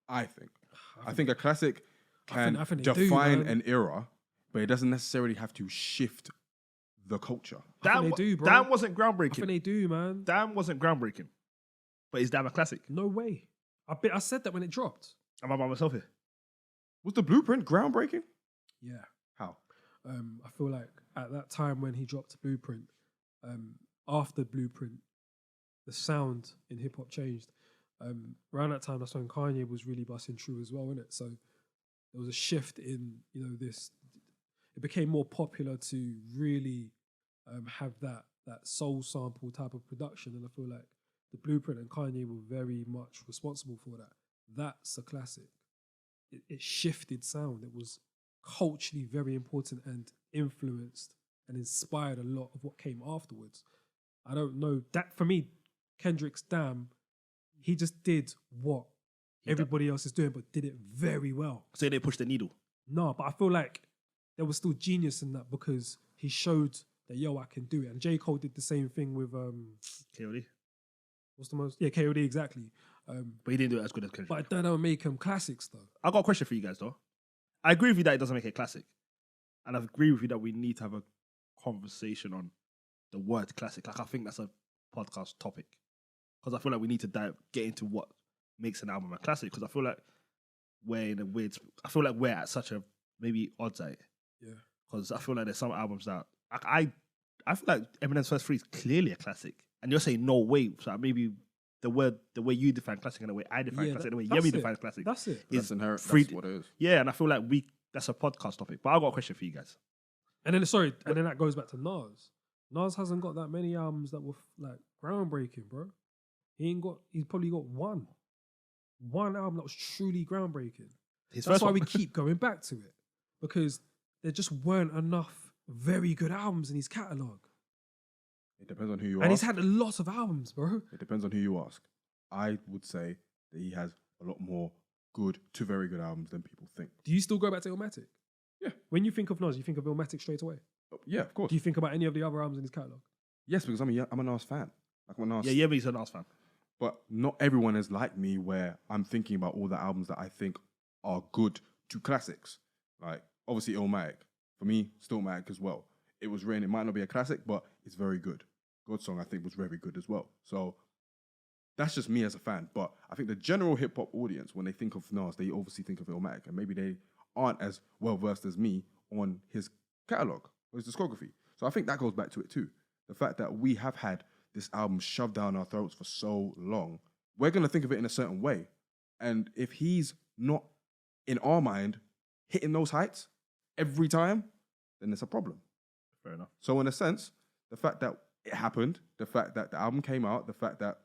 I think a classic can I think they do, define man. an era, but it doesn't necessarily have to shift the culture. I think they do, bro. Damn wasn't I think groundbreaking. they do, man. Damn wasn't groundbreaking. But is Damn a classic? No way. I said that when it dropped. Am I by myself here? Was the Blueprint groundbreaking? Yeah. How? I feel like at that time when he dropped Blueprint, after Blueprint, the sound in hip hop changed. Around that time, that's when Kanye was really busting through as well, innit? So there was a shift in, this. It became more popular to really have that soul sample type of production, and I feel like the Blueprint and Kanye were very much responsible for that. That's a classic. It shifted sound. It was culturally very important and influenced and inspired a lot of what came afterwards. I don't know. That for me, Kendrick's Damn, he just did what everybody else is doing, but did it very well. So they pushed the needle. No, but I feel like there was still genius in that because he showed that, yo, I can do it. And J. Cole did the same thing with KOD. what's the most? Yeah, KOD, exactly. But he didn't do it as good as Kendrick. But that don't make him classics though. I got a question for you guys, though. I agree with you that it doesn't make it classic. And I agree with you that we need to have a conversation on the word classic. Like, I think that's a podcast topic. Because I feel like we need to get into what makes an album a classic. Because I feel like we're at such a maybe odds at it. Yeah. Because I feel like there's some albums that I feel like Eminem's first 3 is clearly a classic. And you're saying no way. So maybe the way you define classic and the way I define classic, the way Yemi defines classic. That's it. That's inherent. free- That's what it is. Yeah, and I feel like that's a podcast topic. But I've got a question for you guys. And then that goes back to Nas. Nas hasn't got that many albums that were like groundbreaking, bro. He's probably got 1. one album that was truly groundbreaking. His That's first why one. we keep going back to it, because there just weren't enough very good albums in his catalogue. It depends on who you And ask. he's had a lot of albums, bro. It depends on who you ask. I would say that he has a lot more good to very good albums than people think. Do you still go back to Illmatic? Yeah. When you think of Nas, you think of Illmatic straight away. Yeah, of course. Do you think about any of the other albums in his catalogue? Yes, because I'm a Nas fan. Like I'm a Nas. Yeah, he's a Nas fan. But not everyone is like me where I'm thinking about all the albums that I think are good to classics. Like, obviously, Illmatic. For me, Stormzy as well. It was written, it might not be a classic, but it's very good. God's Song, I think, was very good as well. So that's just me as a fan. But I think the general hip-hop audience, when they think of Nas, they obviously think of Illmatic. And maybe they aren't as well-versed as me on his catalogue or his discography. So I think that goes back to it too. The fact that we have had this album shoved down our throats for so long, we're going to think of it in a certain way. And if he's not, in our mind, hitting those heights every time, then it's a problem. Fair enough. So in a sense, the fact that it happened, the fact that the album came out, the fact that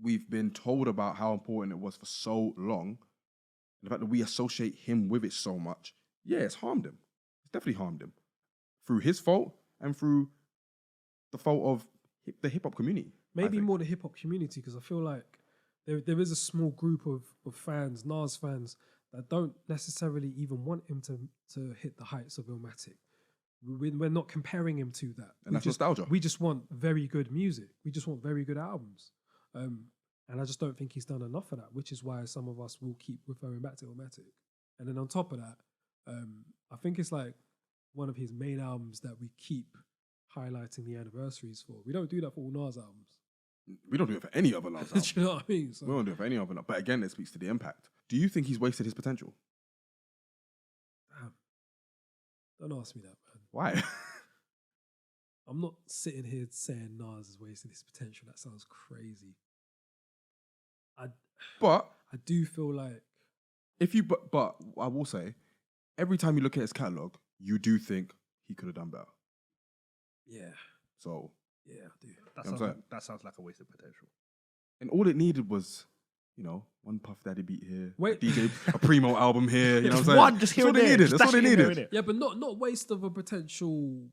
we've been told about how important it was for so long, and the fact that we associate him with it so much, yeah, it's harmed him. It's definitely harmed him. Through his fault and through the fault of the hip-hop community. Maybe more the hip-hop community, because I feel like there is a small group of fans, Nas fans, that don't necessarily even want him to hit the heights of Illmatic. We're not comparing him to that. And that's nostalgia. We just want very good music. We just want very good albums. And I just don't think he's done enough of that, which is why some of us will keep referring back to Illmatic. And then on top of that, I think it's like one of his main albums that we keep highlighting the anniversaries for. We don't do that for all Nas albums. We don't do it for any other Nas album. Do you know what I mean? So, We don't do it for any other. But again, it speaks to the impact. Do you think he's wasted his potential? damn. Don't ask me that, man. Why? I'm not sitting here saying Nas is wasting his potential. That sounds crazy. But I do feel like but I will say, every time you look at his catalogue, you do think he could have done better. yeah, So, I do. That sounds like a wasted potential. and all it needed was, one Puff Daddy beat here, Wait. a Primo album here. You know what I'm saying? One, just That's here all and they there. needed. Just That's all they dash it here and needed. there. Yeah, but not waste of a potential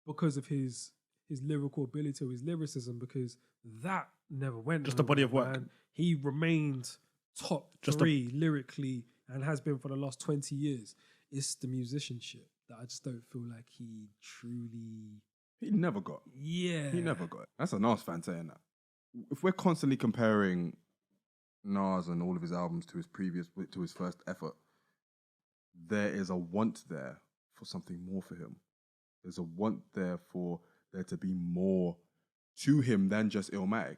because of his lyrical ability or his lyricism, because that never went. Just a body of work. Man. He remained top three lyrically and has been for the last 20 years. It's the musicianship that I just don't feel like he truly. He never got. Yeah, He never got it. That's a Nas fan saying that. If we're constantly comparing Nas and all of his albums to his first effort, there is a want there for something more for him. There's a want there for there to be more to him than just Illmatic.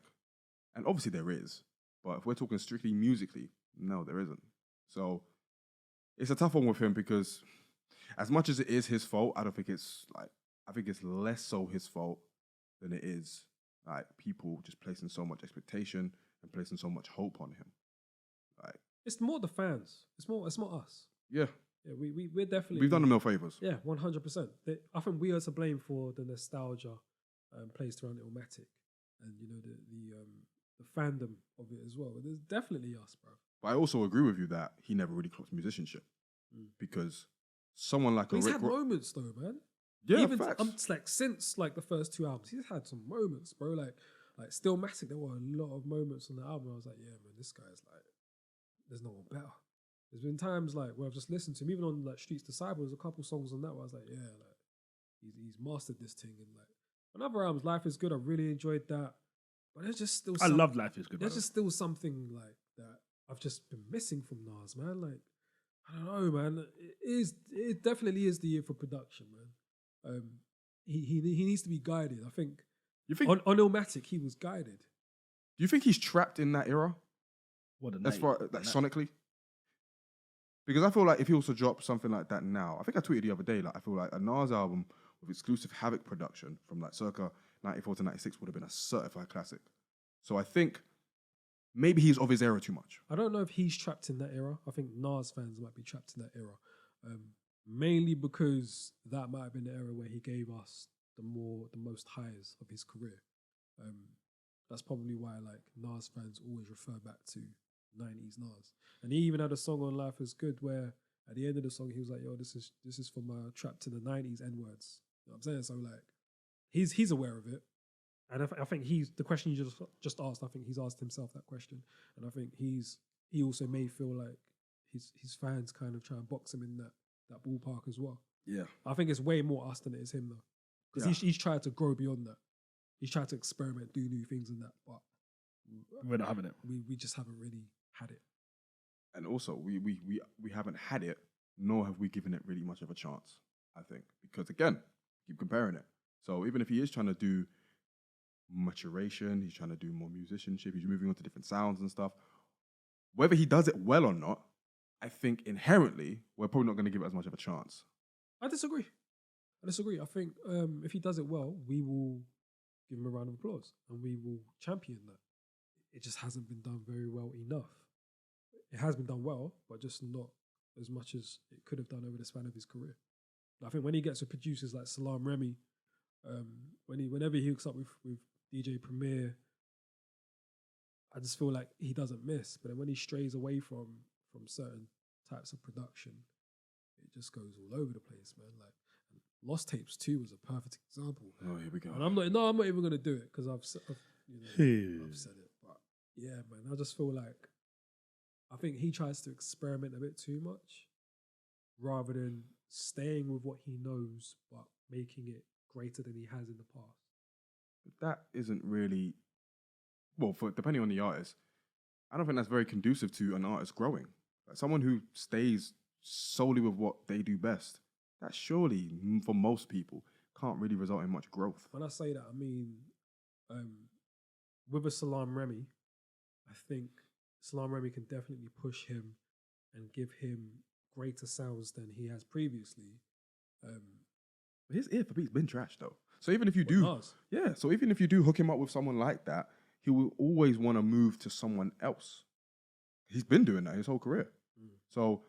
And obviously there is. But if we're talking strictly musically, no, there isn't. So it's a tough one with him because as much as it is his fault, I think it's less so his fault than it is like people just placing so much expectation and placing so much hope on him. Like, it's more the fans. It's more us. yeah, Yeah, we're definitely we've done them no favors. Yeah, 100%. I think we are to blame for the nostalgia placed around Illmatic, and the fandom of it as well. There's definitely us, bro. But I also agree with you that he never really clocked musicianship because someone like But he's Rick had moments though, man. yeah, Even facts. since like the first two albums, he's had some moments, bro. Like Stillmatic, there were a lot of moments on the album. I was like, yeah, man, this guy's like, there's no one better. There's been times like where I've just listened to him, even on like Streets to Cyber. There's a couple songs on that where I was like, yeah, like he's mastered this thing. And like on other albums, Life is Good. I really enjoyed that, but there's just still. I love Life is Good. There's just still something like that I've just been missing from Nas, man. Like I don't know, man. It definitely is the year for production, man. He needs to be guided. I think. You think? On Illmatic, he was guided. Do you think he's trapped in that era? What As far like sonically? Because I feel like if he also dropped something like that now, I think I tweeted the other day, like I feel like a Nas album with exclusive Havoc production from like circa 94 to 96 would have been a certified classic. So I think maybe he's of his era too much. I don't know if he's trapped in that era. I think Nas fans might be trapped in that era. Mainly because that might have been the era where he gave us the most highs of his career. That's probably why like Nas fans always refer back to 90s Nas. And he even had a song on Life is Good where at the end of the song he was like, yo, this is from Trapped in the 90s N-words. You know what I'm saying? So like he's aware of it. And I think he's the question you just asked, I think he's asked himself that question. And I think he also may feel like his fans kind of try and box him in that ballpark as well. Yeah. I think it's way more us than it is him though. Because he's tried to grow beyond that. He's tried to experiment, do new things and that, but We're not having it. we just haven't really had it. And also, we haven't had it, nor have we given it really much of a chance, I think. Because again, keep comparing it. So even if he is trying to do maturation, he's trying to do more musicianship, he's moving on to different sounds and stuff, whether he does it well or not, I think inherently, we're probably not going to give it as much of a chance. I disagree. I think if he does it well, we will give him a round of applause and we will champion that. It just hasn't been done very well enough. It has been done well, but just not as much as it could have done over the span of his career. I think when he gets with producers like Salam Remy, whenever he hooks up with DJ Premier, I just feel like he doesn't miss. But then when he strays away from certain types of production, it just goes all over the place, man. Like Lost Tapes 2 was a perfect example. Oh, here we go. And I'm not even gonna do it because I've said it. But yeah, man, I just feel like I think he tries to experiment a bit too much rather than staying with what he knows but making it greater than he has in the past. That isn't really, well, for depending on the artist, I don't think that's very conducive to an artist growing. Like someone who stays solely with what they do best, that surely, for most people, can't really result in much growth. When I say that, I mean, with a Salam Remy, I think Salam Remy can definitely push him and give him greater sounds than he has previously. His ear for beats been trash though. So even if you do, so even if you do hook him up with someone like that, he will always want to move to someone else. He's been doing that his whole career. So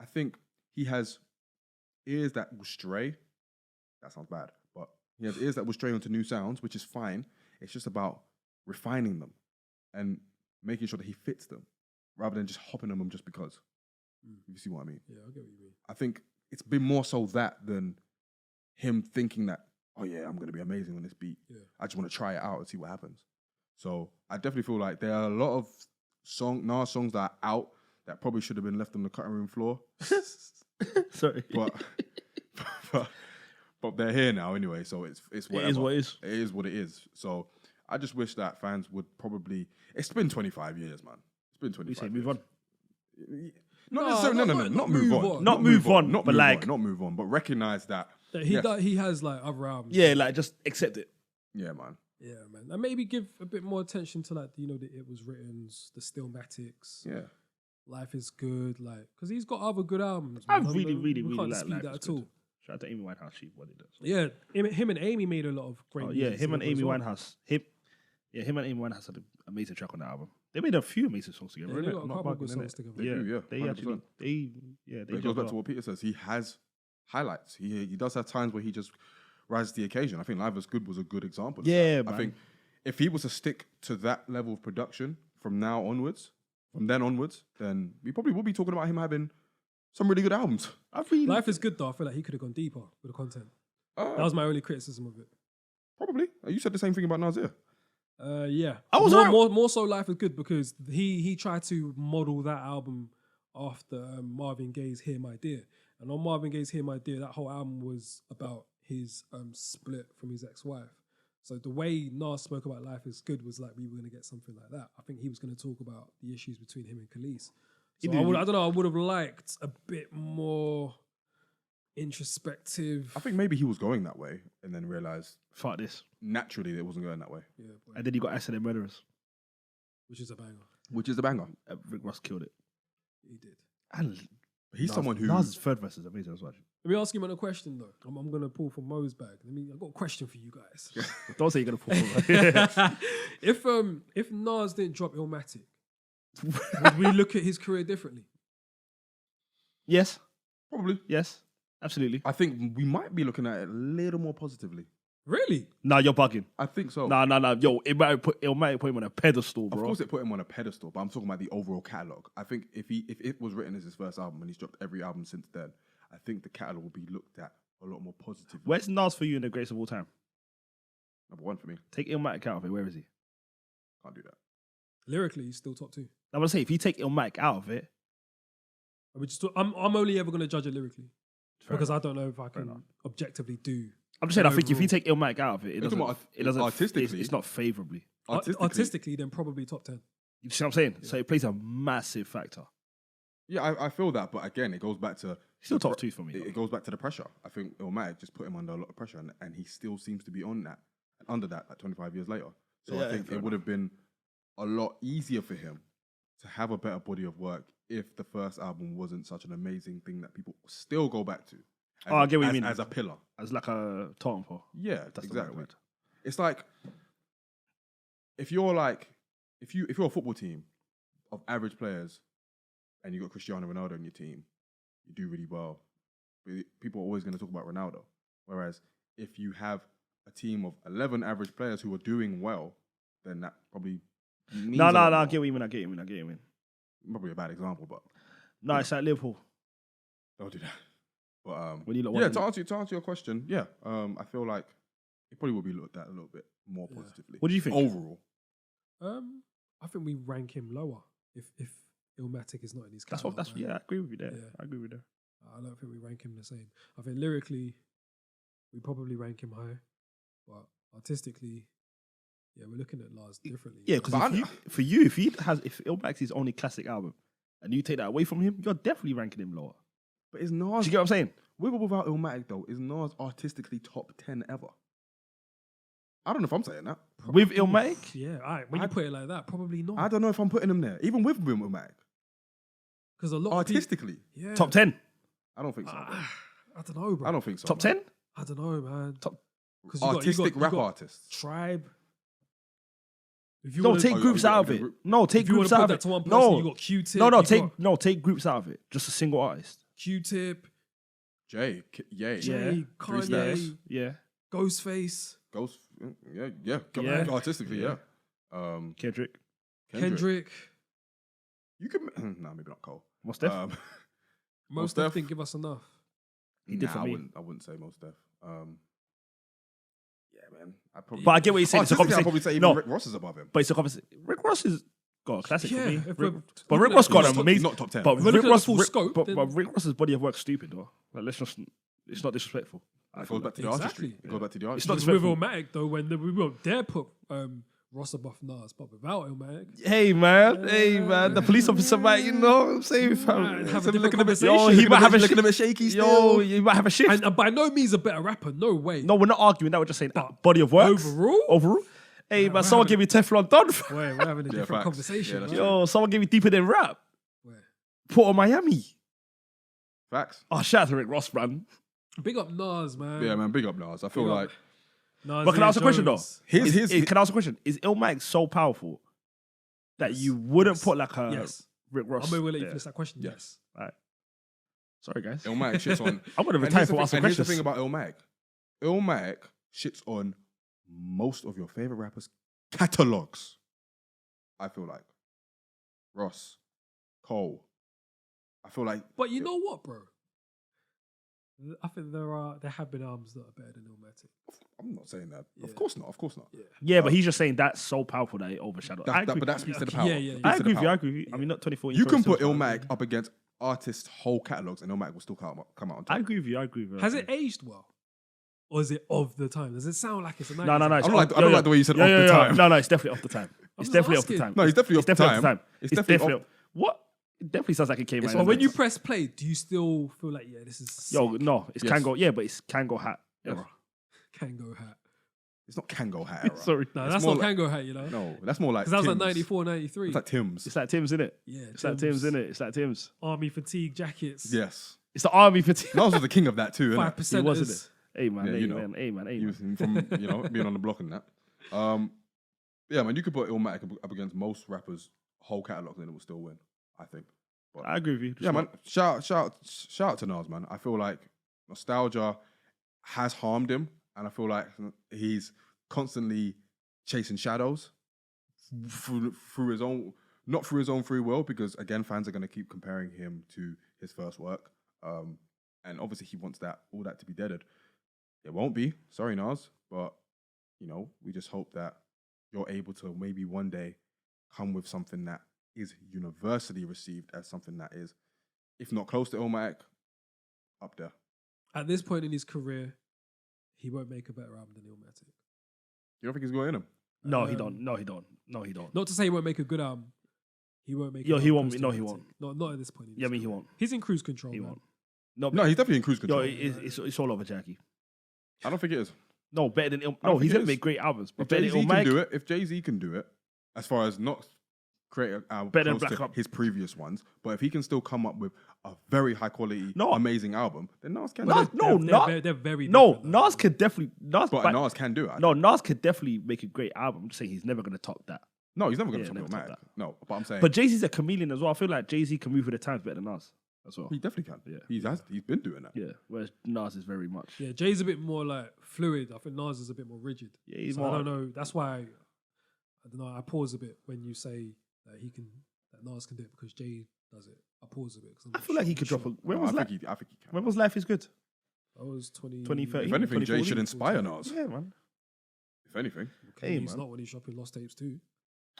I think he has ears that will stray. That sounds bad, but he has ears that will stray onto new sounds, which is fine. It's just about refining them and making sure that he fits them rather than just hopping on them just because. You see what I mean? Yeah, I get what you mean. I think it's been more so that than him thinking that, oh yeah, I'm going to be amazing on this beat. Yeah. I just want to try it out and see what happens. So I definitely feel like there are a lot of Nas songs that are out that probably should have been left on the cutting room floor. Sorry. But they're here now anyway, so it's whatever. It is what it is. It is what it is. So I just wish that fans would probably... It's been 25 years, man. It's been 25 years. Move on. Not necessarily, no, not move on. Not move on, not but move like... on, not move on, but recognize that... He has like other albums. Yeah, like just accept it. Yeah, man. Yeah, man. And maybe give a bit more attention to like, the It Was Written's, the Stillmatics. Yeah. Life is Good, like, because he's got other good albums. I man. really we can't like dispute Life that is at Good. all. Shout out to Amy Winehouse, she wanted that. So. Yeah, him and Amy made a lot of great music him and together as Amy well. Winehouse. Him and Amy Winehouse had an amazing track on that album. They made a few amazing songs together. Yeah, they innit? got a Not couple of good bugging, songs innit? together. They do, They 100%. actually, they But it goes back to what Peter says. He has highlights. He does have times where he just rises to the occasion. I think Live is Good was a good example. Of Yeah, that. man. I think if he was to stick to that level of production from then onwards, then we probably will be talking about him having some really good albums. Life is Good though. I feel like he could have gone deeper with the content. That was my only criticism of it. Probably. You said the same thing about Nasir. Yeah, I was more so. Life is Good because he tried to model that album after Marvin Gaye's Hear My Dear, and on Marvin Gaye's Hear My Dear, that whole album was about his split from his ex-wife. So the way Nas spoke about Life is Good was like we were going to get something like that. I think he was going to talk about the issues between him and Khalees. So I don't know. I would have liked a bit more introspective. I think maybe he was going that way and then realized Fuck this. naturally it wasn't going that way. Yeah, boy. And then you got Acid and Murderers. Which is a banger. Which is the banger. Rick Ross killed it. He did. And He's someone who... Nas's third verse is amazing as well. Let me ask you a question though. I'm going to pull from Mo's bag. I've got a question for you guys. Don't say you're going to pull from If Nas didn't drop Illmatic, would we look at his career differently? Yes. Probably. Yes. Absolutely. I think we might be looking at it a little more positively. Really? Nah, you're bugging. I think so. Nah. Yo, it might put him on a pedestal, bro. Of course, it put him on a pedestal, but I'm talking about the overall catalog. I think if it was written as his first album and he's dropped every album since then, I think the catalog will be looked at a lot more positively. Where's Nas for you in the greatest of all time? Number one for me. Take Illmatic out of it. Where is he? Can't do that. Lyrically, he's still top 2. I'm gonna say if you take Illmatic out of it, I'm only ever gonna judge it lyrically because enough. I don't know if I can objectively do. I'm just saying. I think if you overall. take Illmatic out of it, it doesn't. artistically. It's not favorably. Artistically, then probably top 10. You see what I'm saying? So it plays a massive factor. Yeah, I feel that, but again, it goes back to Still top 2 for me. It goes back to the pressure. I think Illmatic just put him under a lot of pressure, and he still seems to be on that, under that, like 25 years later. So Yeah, I think it would have been a lot easier for him to have a better body of work if the first album wasn't such an amazing thing that people still go back to. As, I get what you mean. As a pillar. As like a totem pole. Yeah, That's the right exactly. word. It's like if you're a football team of average players and you got Cristiano Ronaldo in your team, you do really well. People are always going to talk about Ronaldo. Whereas if you have a team of 11 average players who are doing well, then that probably means No, a lot I more. get what you mean. I get what you mean. Probably a bad example, but No, it's like Liverpool. don't do that. But When you lot yeah, want- to answer your question, yeah, I feel like it probably will be looked at a little bit more positively. What do you think? Overall? I think we rank him lower if Illmatic is not in his That's catalog. what. man. Yeah, I agree with you there. Yeah. I agree with you. I don't think we rank him the same. I think lyrically, we probably rank him high, but artistically, yeah, we're looking at Lars differently. Yeah, because if Illmatic's his only classic album, and you take that away from him, you're definitely ranking him lower. But is Do Nas, you get what I'm saying? with or without Illmatic though, is Nas artistically top 10 ever? I don't know if I'm saying that. With Illmatic, Yeah, all right. When you put it like that, probably not. I don't know if I'm putting him there, even with Illmatic. Because a lot of Artistically, people, yeah, top 10, I don't think so. bro. I don't know, bro. I don't think so. top man. 10. I don't know, man. Top- 'Cause Artistic rap got artists. Tribe. If you No, wanna- take Oh, groups you out of got- it. No, take if you want groups to out put of that it. to one person, No, you got Q-Tip. no, you take got no, take groups out of it. Just a single artist. Q-Tip, Jay, Yay, Jay, Yeah. Kanye, Steps. Yeah, Ghostface, Ghost, yeah. Yeah. Artistically, yeah. Kendrick, Kendrick. You can, nah, maybe not Cole. Mos Def. Most Def. of didn't give us enough. He did for me. I wouldn't say Mos Def. Yeah, man. But I get what you're saying. It's a Artistically, I'd conversation. probably say even No. Rick Ross is above him. But it's a conversation. Rick Ross has got a classic Yeah, for me. if Rick, we're but looking Rick at Ross the got full an scope, amazing. Not top 10. But If we're Rick looking at the Ross, full scope, but then- Rick Ross's body of work's stupid though. Like, let's just. It's not disrespectful. It goes back to the Exactly. artistry. It goes back to the It's artistry. not Because with disrespectful. Illmatic though, when we won't dare put Ross above Nas, but without Illmatic, Hey man, the police officer might, you know what I'm saying, fam. Might have a So different looking a bit- conversation. Yo, he might have a looking a bit shaky Yo, still. you might have a shift. and by no means a better rapper. No way. No, we're not arguing that. We're just saying body of work. Overall? Hey man, we're someone having- give me Teflon Don. fam. Wait, we're having a Yeah, different facts. conversation. Yeah, that's man. Yo, someone give me deeper than rap. Where? Port of Miami. Facts. Oh, shout out to Rick Ross, man. Big up Nas, man. Yeah, man. Big up Nas. I feel Big up. like Nas But can I ask a question though? Jones. Can I ask a question? Is Illmatic so powerful that you wouldn't put like a Yes. Rick Ross? I'm going to let you there? finish that question. Yes. Sorry, guys. Illmatic shits on. I'm gonna And retire here's the for thing- asking and here's the questions. thing about Illmatic. Illmatic shits on most of your favorite rappers' catalogs. I feel like Ross, Cole. I feel like But you know what, bro? I think there have been albums that are better than Illmatic. I'm not saying that. Yeah. Of course not. Of course not. Yeah. Yeah, but he's just saying that's so powerful that it overshadowed. I agree. But that speaks to the Yeah, power. yeah, That yeah. speaks I to the agree with you. I power. agree with you. I mean, not 24. You can put still- Illmatic up against artists' whole catalogs, and Illmatic will still come out on top. I agree with you. I agree with you. Has it aged well? Or is it of the time? Does it sound like it's a 90s? No. I don't like the way you said off the time. No, it's definitely off the time. It's just definitely off the asking. time. No, he's definitely off the time. It's definitely off. What? It definitely sounds like it came It's out. on in But when the you 90s. press play, do you still feel like, yeah, this is Yo, no, it's Yes. Kango. Yeah, but it's Kango hat. Yes. era. Kango hat? It's not Kango hat era. Sorry. No, It's that's more not like- Kango hat, you know? No, that's more like Because that was like Tim's. 94, 93. It's like Tim's. It's like Tim's, innit? Yeah, It's like Tim's, innit? It's like Tim's. Army fatigue jackets. Yes. It's the army for Tim. Nas was the king of that too, innit? 5%. He wasn't it? Hey man, Yeah, hey you know. man, hey man, hey He man. was from being on the block and that. Yeah, man, you could put Illmatic up against most rappers' whole catalogs and it will still win. I think. But, I agree with you. Just yeah, not- man. Shout out to Nas, man. I feel like nostalgia has harmed him and I feel like he's constantly chasing shadows through his own, not through his own free will, because again, fans are going to keep comparing him to his first work, and obviously he wants all that to be deaded. It won't be. Sorry, Nas, but we just hope that you're able to maybe one day come with something that is universally received as something that is, if not close to Illmatic, up there. At this point in his career, he won't make a better album than Illmatic. You don't think he's got it in him? No, he don't. No, he don't. No, he don't. Not to say he won't make a good album. He won't make. Yo, he won't. close to No, he Illmatic. won't. Not at this point. Yeah, I mean, he won't. He's in cruise control. He man. won't. No, he's definitely in cruise Yo, control. it's all over Jackie. I don't think it is. No, better than don't no. think He's it gonna is. make great albums, but If better Jay-Z than can Illmatic. do it, if Jay-Z can do it, as far as not create an album Better than close Black to Up. his previous ones, but if he can still come up with a very high quality, No. amazing album, then Nas can. Nas, do it. no, They're very no. different, though. Nas could definitely. But Nas can do it. No, Nas could definitely make a great album. I'm just saying he's never gonna top that. No, he's never going to Yeah, top never Illmatic. top that. No, but I'm saying, But Jay-Z's a chameleon as well. I feel like Jay-Z can move with the times better than Nas as well. he definitely can. Yeah. He's been doing that. Yeah, whereas Nas is very much. Yeah, Jay's a bit more like fluid. I think Nas is a bit more rigid. Yeah, he's So more. I don't know. That's why I don't know. I pause a bit when you say that that Nas can do it because Jay does it. I pause a bit because I feel like he could drop a. When No, was I Life? think he can. When was Life is Good? I was 20. 2013. If anything, Jay 2014. should inspire Nas. Yeah, man. If anything. Okay, Hey, he's man. not when he's dropping Lost Tapes too.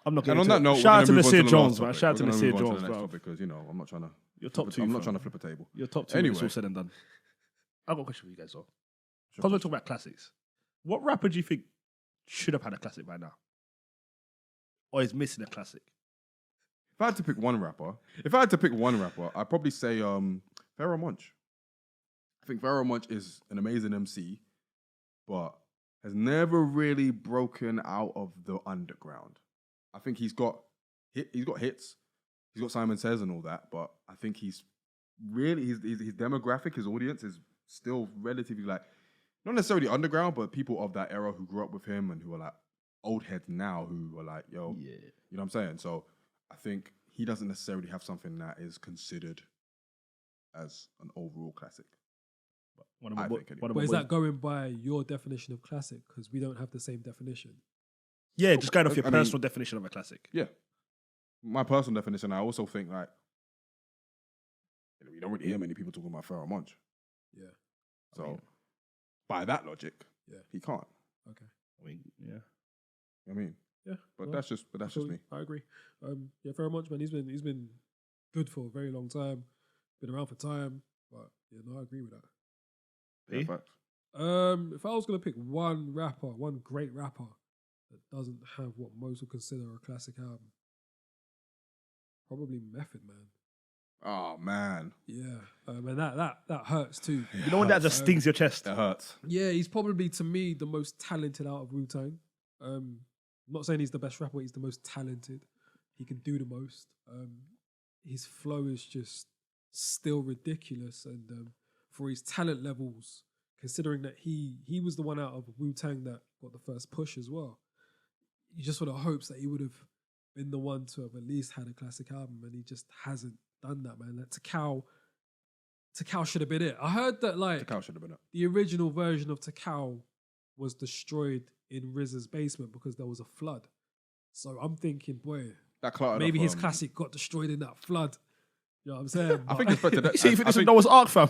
I'm not And getting on into that it. note, Shout out we're to gonna move on Nasir the Jones, last man. topic. Shout out to We're gonna Nasir move on to the Jones, next bro. topic because I'm not trying to. Your top two. I'm not fam. trying to flip a table. Your top two. Anyway. It's all said and done. I've got a question for you guys, though. Sure. Because we're talking about classics. What rapper do you think should have had a classic by now? Or is missing a classic? If I had to pick one rapper, I'd probably say Pharoah Monch. I think Pharoah Monch is an amazing MC, but has never really broken out of the underground. I think he's got hits, he's got Simon Says and all that, but I think he's really his demographic, his audience is still relatively like not necessarily underground, but people of that era who grew up with him and who are like old heads now who are like, yo, Yeah. you know what I'm saying? So I think he doesn't necessarily have something that is considered as an overall classic. One of I my, think anyway. one of But my is boys- that going by your definition of classic? Because we don't have the same definition. Yeah, just going off your I mean- personal definition of a classic. Yeah. My personal definition, I also think like, you don't really hear many people talking about Pharoah Monch. Yeah. So mean- by that logic, Yeah. he can't. Okay. I mean, yeah. You know what I mean? Yeah. But well, that's just me. I agree. Yeah, very much, man. He's been good for a very long time. Been around for time. But yeah, no, I agree with that. Yeah, Eh? facts. If I was gonna pick one great rapper that doesn't have what most would consider a classic album, probably Method Man. Oh man. Yeah, and that hurts too. You know when that just stings your chest? It hurts. Yeah, he's probably to me the most talented out of Wu-Tang. I'm not saying he's the best rapper, he's the most talented. He can do the most. His flow is just still ridiculous, and for his talent levels, considering that he was the one out of Wu-Tang that got the first push as well, you just sort of hopes that he would have been the one to have at least had a classic album, and he just hasn't done that, man. Like Takao should have been it. I heard that like Takao should have been it. the original version of Takao was destroyed in RZA's basement because there was a flood. So I'm thinking, boy, That cluttered maybe up, his classic got destroyed in that flood. You know what I'm saying? I think Inspector Deck. See, if it doesn't know what's Ark, fam.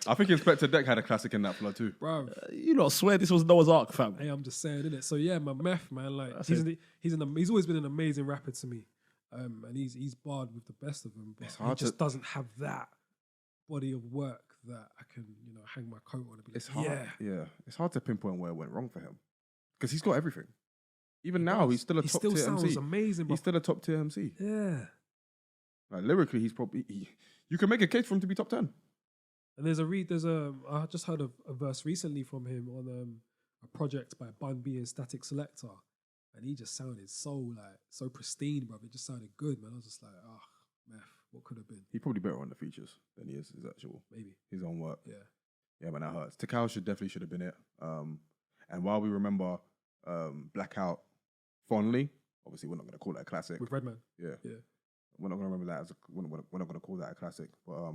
I think Inspector Deck had a classic in that flood too. bro. You lot swear this was Noah's Ark, fam. Hey, I'm just saying, innit? So yeah, my Meth, man, like That's he's always been an amazing rapper to me, and he's barred with the best of them, but It's he hard just to- doesn't have that body of work that I can hang my coat on and be like, It's hard. yeah. Yeah, it's hard to pinpoint where it went wrong for him because he's got everything. Even now, he's still a He top still tier sounds MC. amazing, but He's still a top tier MC. yeah. Like lyrically, he's probably you can make a case for him to be top 10. And I just heard a verse recently from him on a project by Bun B and Static Selector, and he just sounded so pristine, bro. It just sounded good, man. I was just like, Meth, what could have been? He's probably better on the features than he is his actual Maybe, his own work. yeah. Yeah, man, that hurts. Takao should have been it. And while we remember Blackout fondly, obviously we're not going to call it a classic. With Redman, Yeah, yeah. we're not going to remember that we're not going to call that a classic. But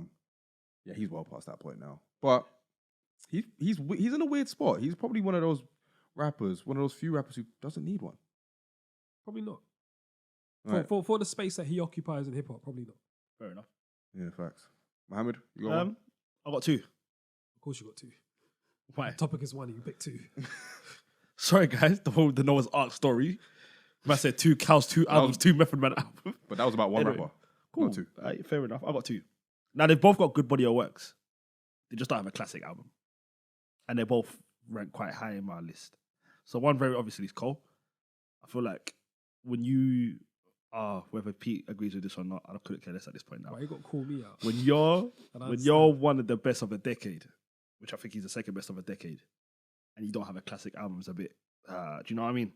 yeah, he's well past that point now. But he's in a weird spot. He's probably one of those few rappers who doesn't need one. Probably not. Right. For the space that he occupies in hip hop, probably not. Fair enough. Yeah, facts. Mohammed, you got one? I got 2. Of course, you got 2. Why? The topic is 1, and you pick 2. Sorry, guys. The Noah's Ark story. I said 2 cows, 2 albums, 2 Method Man albums. But that was about one rapper. Cool. Not 2. Fair enough. I got 2. Now they've both got good body of works. They just don't have a classic album, and they both rank quite high in my list. So one very obviously is Cole. I feel like when you whether Pete agrees with this or not, I couldn't care less at this point now. Why you got to call me out? When you're one of the best of a decade, which I think he's the second best of a decade, and you don't have a classic album, it's a bit. Do you know what I mean?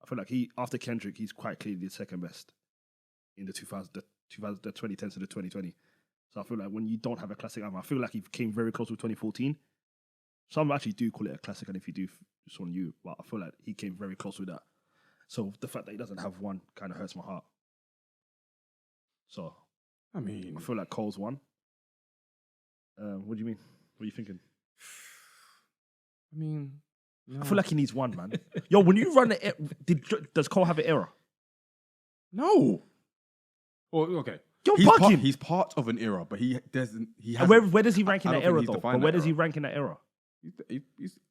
I feel like after Kendrick, he's quite clearly the second best in the 2010s to the 2020. So I feel like when you don't have a classic album, I feel like he came very close with 2014. Some actually do call it a classic, and if you do, it's on you. But I feel like he came very close with that. So the fact that he doesn't have one kind of hurts my heart. So, I mean, I feel like Cole's one. What do you mean? What are you thinking? I mean, no. I feel like he needs one, man. Yo, when you run does Cole have an era? No. Well, okay. You're He's bugging. he's part of an era, but he doesn't. He has. Where does he rank in I that don't era, think he's though? defined But where that does he era. rank in that era?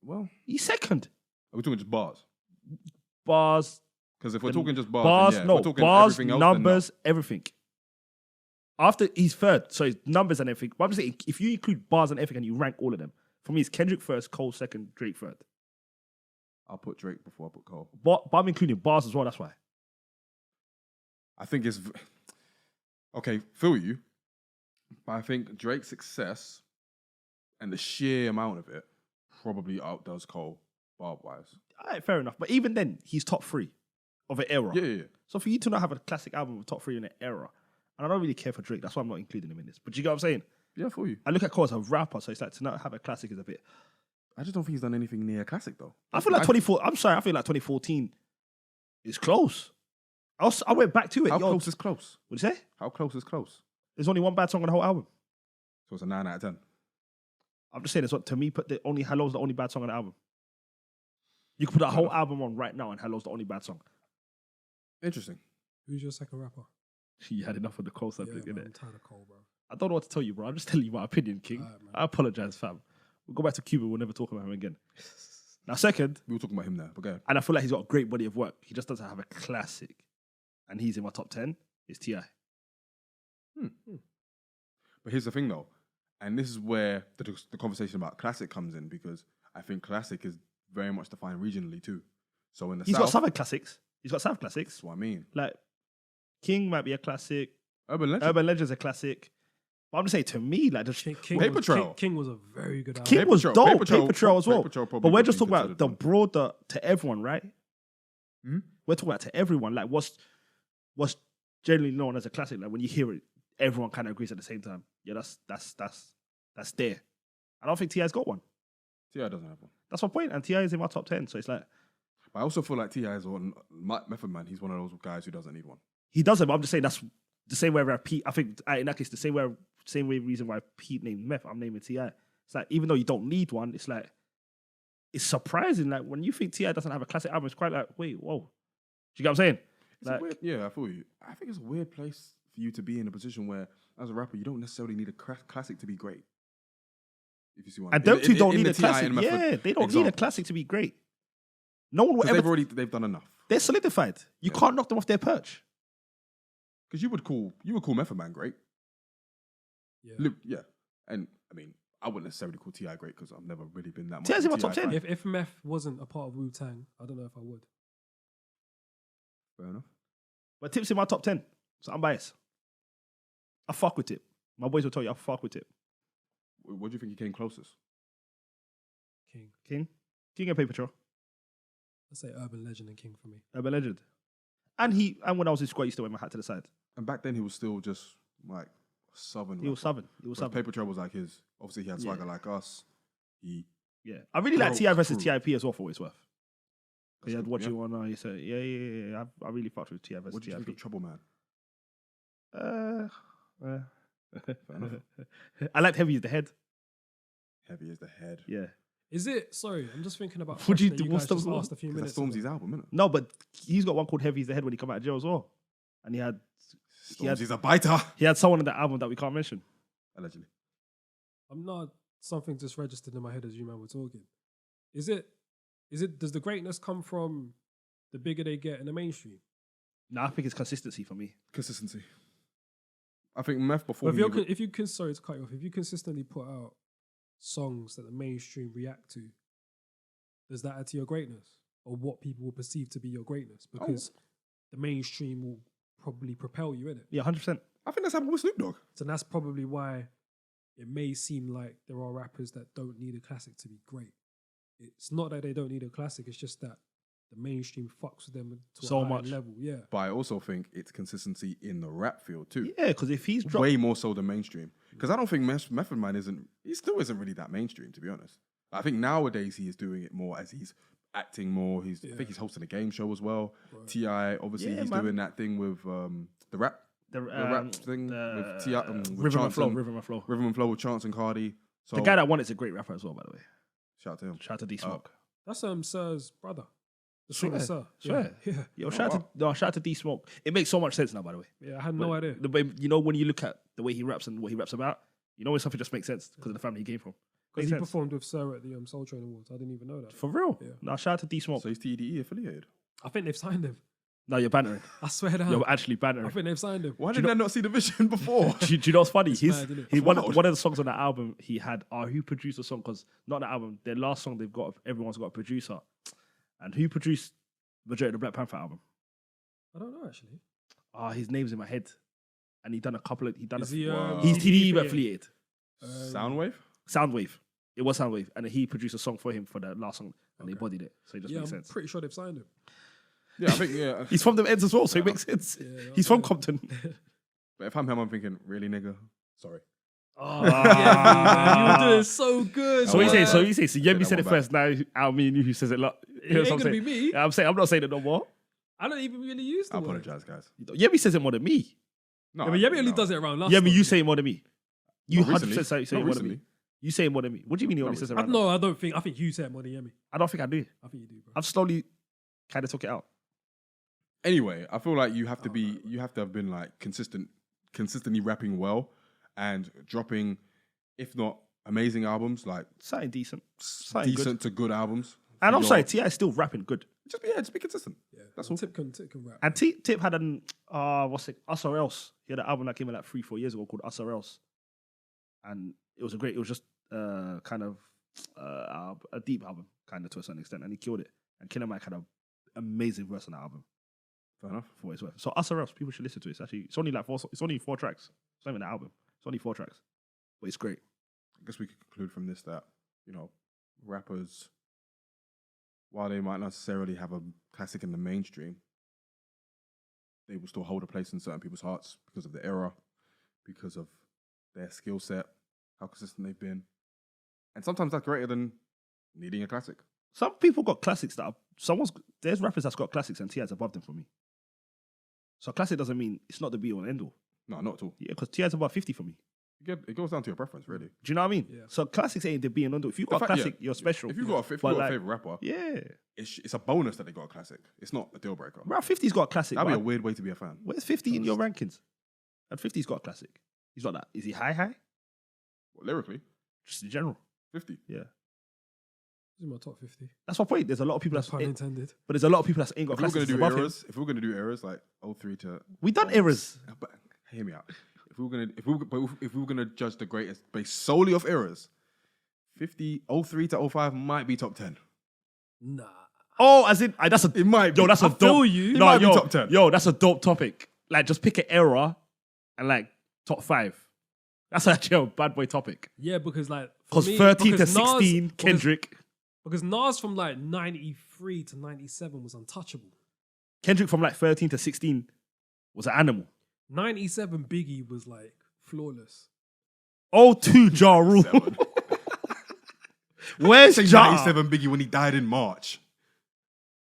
Well, He's second. are we talking just bars? Bars, Because if we're talking just bars, then yeah. If we're talking bars, everything else, numbers, everything. After he's third, so it's numbers and everything. But I'm just saying, if you include bars and everything and you rank all of them, for me, it's Kendrick first, Cole second, Drake third. I'll put Drake before I put Cole. But I'm including bars as well. That's why. I think it's okay. Feel you, but I think Drake's success and the sheer amount of it probably outdoes Cole bar wise. All right, fair enough. But even then, he's top 3 of an era. Yeah. So for you to not have a classic album with top 3 in an era, and I don't really care for Drake, that's why I'm not including him in this. But you get what I'm saying? Yeah, for you. I look at Cole as a rapper, so it's like to not have a classic is a bit. I just don't think he's done anything near a classic though. I feel like 2014 is close. I went back to it. How close is close? What'd you say? How close is close? There's only one bad song on the whole album. So it's a 9 out of 10. I'm just saying, it's what to me. Hello's the only bad song on the album. You can put that whole album on right now, and Hello's the only bad song. Interesting. Who's your second rapper? You had enough of the Cole subject, man, innit? I'm tired of Cole, bro. I don't know what to tell you, bro. I'm just telling you my opinion, King. All right, man. I apologize, fam. We'll go back to Cuba. We'll never talk about him again. Now, second, We were talking about him there, but go ahead. and I feel like he's got a great body of work. He just doesn't have a classic, and he's in my top 10. Is Ti. But here's the thing though, and this is where the conversation about classic comes in, because I think classic is very much defined regionally too. So in the He's South, got Southern classics. He's got South classics. that's what I mean. Like King might be a classic. Urban Legend. Urban Legend's a classic. But I'm just saying, to me, like just Paper Trail. King was a very good album. King Paper was Trail- dope. Paper Trail- Paper Trail as well. Paper Trail probably But we're would just be talking about considered the one. broader to everyone, right? Hmm? We're talking about to everyone. Like what's generally known as a classic. Like when you hear it, everyone kind of agrees at the same time. Yeah, that's there. I don't think T.I.'s got one. T.I. doesn't have one. That's my point. And T.I. is in my top 10. So it's like, But I also feel like T.I. is one, Method Man, he's one of those guys who doesn't need one. he doesn't, but I'm just saying that's the same way where Pete, I think in that case, the same way reason why Pete named Meth, I'm naming T.I. It's like, even though you don't need one, it's like, it's surprising. Like when you think T.I. doesn't have a classic album, it's quite like, wait, whoa. Do you get what I'm saying? It's a weird, yeah, I feel you. I think it's a weird place for you to be in a position where, as a rapper, you don't necessarily need a classic to be great. If you see what I And mean. them two don't In need the a T.I. classic. and Method Yeah, they don't need a example. classic to be great. No one will 'Cause ever. they've done enough. They're solidified. You Yeah. can't knock them off their perch. Because you would call Method Man great. Yeah. Yeah. And I mean, I wouldn't necessarily call T.I. great because I've never really been that much. T.I.'s in my a top T.I. 10. fan. If Meth wasn't a part of Wu Tang, I don't know if I would. Fair enough. But Tip's in my top 10. So I'm biased. I fuck with Tip. My boys will tell you I fuck with Tip. What do you think he came closest? King. King and Paper Trail. I'd say Urban Legend and King for me. Urban Legend. And when I was in school, I used to wear my hat to the side. And back then he was still just like Southern. He was rapper. Southern. He was Whereas Southern. Paper Trail was like his. Obviously, he had Yeah. swagger like us. He Yeah. I really like Broke T.I. versus through. TIP as well for what it's worth. Because you had That's what good, you want. You said, yeah. I really fucked with T.I. versus What did you think TIP. of Trouble Man? Uh, enough. I liked Heavy as the head. Heavy as the head. Yeah. Is it? Sorry, I'm just thinking about. Would you question that do- you what's guys the- just asked a few Because minutes that's ago. Stormzy's album, isn't it? No, but he's got one called Heavy is the Head when he come out of jail as well. And he had Stormzy's a biter. someone in the album that we can't mention. Allegedly. I'm not. Something just registered in my head as you man were talking. Is it? Does the greatness come from the bigger they get in the mainstream? No, I think it's consistency for me. Consistency. I think Meth before. But if you can, sorry to cut you off. If you consistently put out songs that the mainstream react to, does that add to your greatness, or what people will perceive to be your greatness? Because the mainstream will probably propel you in it. Yeah, 100%. I think that's happened with Snoop Dogg. So that's probably why it may seem like there are rappers that don't need a classic to be great. It's not that they don't need a classic. It's just that the mainstream fucks with them to So a higher much. level. Yeah. But I also think it's consistency in the rap field too. Yeah, because if he's dropped... Way more so than mainstream. Because I don't think Method Man he still isn't really that mainstream, to be honest. I think nowadays he is doing it more as he's acting more. I think he's hosting a game show as well. Right. T.I., obviously, Yeah, he's man. doing that thing with the rap. The rap thing with T.I. With Rhythm and Chance Flow. Rhythm and Flow. Rhythm and Flow with Chance and Cardi. So The guy that won it's a great rapper as well, by the way. shout out to him. Shout out to D Smoke. That's Sir's brother. The Swear. singer Sir. Swear. Yeah. Yo, shout out to D Smoke. It makes so much sense now, by the way. Yeah, I had no idea. The way, you know, when you look at the way he raps and what he raps about, you know when something just makes sense because of the family he came from. Because Makes he sense. performed with Sir at the Soul Train Awards. I didn't even know that. For real? Yeah. No, shout out to D Smoke. So he's TDE affiliated. I think they've signed him. No, you're bantering. I swear down. You're actually I bantering. think they've signed him. Why did I not see the vision before? Do you know what's funny? It's He's mad, innit? he one Wild. of the songs on the album he had. Who produced the song? Because not the album. Their last song they've got. Everyone's got a producer, and who produced majority of the Black Panther album? I don't know actually. His name's in my head, and he done a couple of. He done Is a. he, He's TDE affiliated? affiliated. Soundwave? Soundwave. It was Soundwave, and he produced a song for him for the last song, and they Okay. bodied it, so it just Yeah, makes I'm sense. pretty sure they've signed him. Yeah, I think, yeah. He's from the ends as well, so it makes sense. Yeah, He's from Compton. But if I'm him, I'm thinking, really, nigga? Sorry. Oh, yeah, you were doing so good. So he Yeah. says, so Yemi that said it one back. first. Now, I mean, who says it? Lot. It ain't gonna be me. I'm saying, I'm not saying it no more. I don't even really use the I word. apologize, guys. Yemi says it more than me. No, Yeah, but Yemi only no. does it around last. Yemi, you say it more than me. You Not 100% say recently. it Not more than me. recently. You say it more than me. What do you mean he only Not says it I around? no, I don't think. I think you say it more than Yemi. I don't think I do. I think you do, bro. I've slowly kind of took it out. Anyway, I feel like you have to have been like consistently rapping well and dropping, if not amazing albums, like Something decent. Something decent good. to good albums. And I'm Your- sorry, T.I. is still rapping good. just be consistent. Yeah, That's all. Tip can rap. And Tip had an, Us or Else. He had an album that came out like 3-4 years ago called Us or Else. And it was just kind of a deep album, kind of to a certain extent. And he killed it. And Killer Mike had an amazing verse on that album. Fair enough. For what it's worth. So Us or Else, people should listen to it. It's only like it's only 4 tracks. It's not even an album. It's only 4 tracks. But it's great. I guess we could conclude from this that, rappers, while they might not necessarily have a classic in the mainstream, they will still hold a place in certain people's hearts because of the era, because of their skill set, how consistent they've been. And sometimes that's greater than needing a classic. Some people got classics that are, there's rappers that's got classics and T.I.'s above them for me. So classic doesn't mean it's not the be all and end all. No, not at all. Yeah, because T.I.'s above 50 for me. It goes down to your preference, really. Do you know what I mean? Yeah. So classics ain't the be and end all. If you got a fact- classic, you're special. If you've got a But like, favorite rapper, yeah. it's a bonus that they got a classic. It's not a deal breaker. Bro, 50's got a classic. That'd be a bro. weird way to be a fan. Where's 50 in your rankings? And 50's got a classic. He's not that. Is he high? Lyrically, Just in general. 50. Yeah. This is my top 50. That's my point. There's a lot of people That's that's pun intended. but there's a lot of people that ain't got If we're classics gonna do above him. eras, if we're gonna do eras like 03 to, We done eras. but hear me out. If we were gonna judge the greatest based solely off eras, 03 to 05 might be top 10. Nah. Oh, as in that's a It might be. yo. That's a I feel dope. you. It No, might be yo, top 10. Yo, that's a dope topic. Like, just pick an era and like top 5. That's actually a bad boy topic. Yeah, because like Because me- 13 to because Nas- 16, Kendrick. Because Nas from like 93 to 97 was untouchable. Kendrick from like 13 to 16 was an animal. 97 Biggie was like flawless. 02 Ja Rule. Seven. Where's Say Ja? 97 Biggie when he died in March.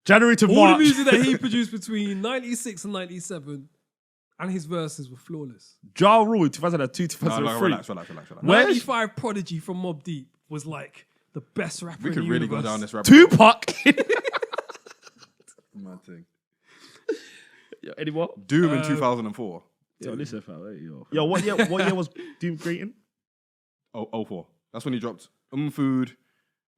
January to All March. the music that he produced between 96 and 97 and his verses were flawless. Ja Rule, 2002, No, 2003. relax. Where's 95 Prodigy from Mobb Deep, was like the best rapper. We in could the really universe. go down this rabbit hole. Tupac. Mad thing. Yo, any more? Doom in 2004. Yo, listen, fam. Yo, what year was Doom creating? Oh, 04. That's when he dropped Food.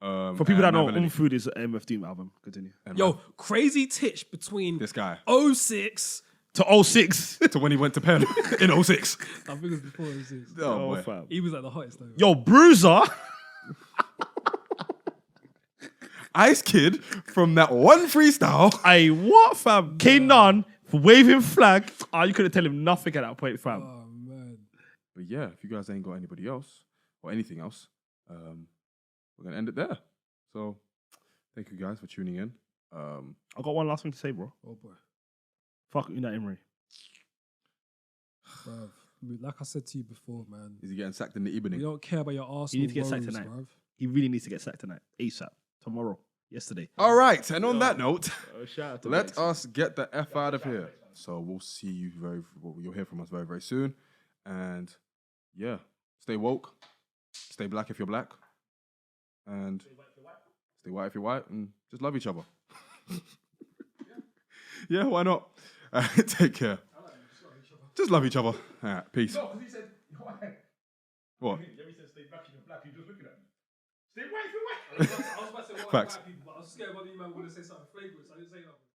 For people that know, Melody. Food is an MF Doom album. Continue. And Yo, crazy titch between this guy. 06. To 06. To when he went to Penn in 06. I think it was before 06. Oh, boy. fam. He was like the hottest though. Yo, Bruza. Ice Kid from that one freestyle. Hey, what, fam? K-Nun for waving flag. You couldn't tell him nothing at that point, fam. Oh man. But yeah, if you guys ain't got anybody else or anything else, we're going to end it there. So thank you guys for tuning in. I got one last thing to say, bro. Oh boy. Fuck Unai Emery. Bruv. Like I said to you before, man. Is he getting sacked in the We evening? don't care about your Arsenal. He needs to get sacked woes, tonight. bruv. He really needs to get sacked tonight. ASAP. Tomorrow. Yesterday. All right. And on that note, Shout out to let us get the F out of here. So we'll see you you'll hear from us very, very soon. And yeah, stay woke. Stay black if you're black. And stay white if you're white. And just love each other. Yeah, why not? Take care. Just love each other. All right, peace. No, because he said, What? Jerry said stay black if you're black. You're just looking at me. Stay white if you're white. I was about to say Facts. white people, but I was scared about the man would have said something flagrant, so I didn't say nothing.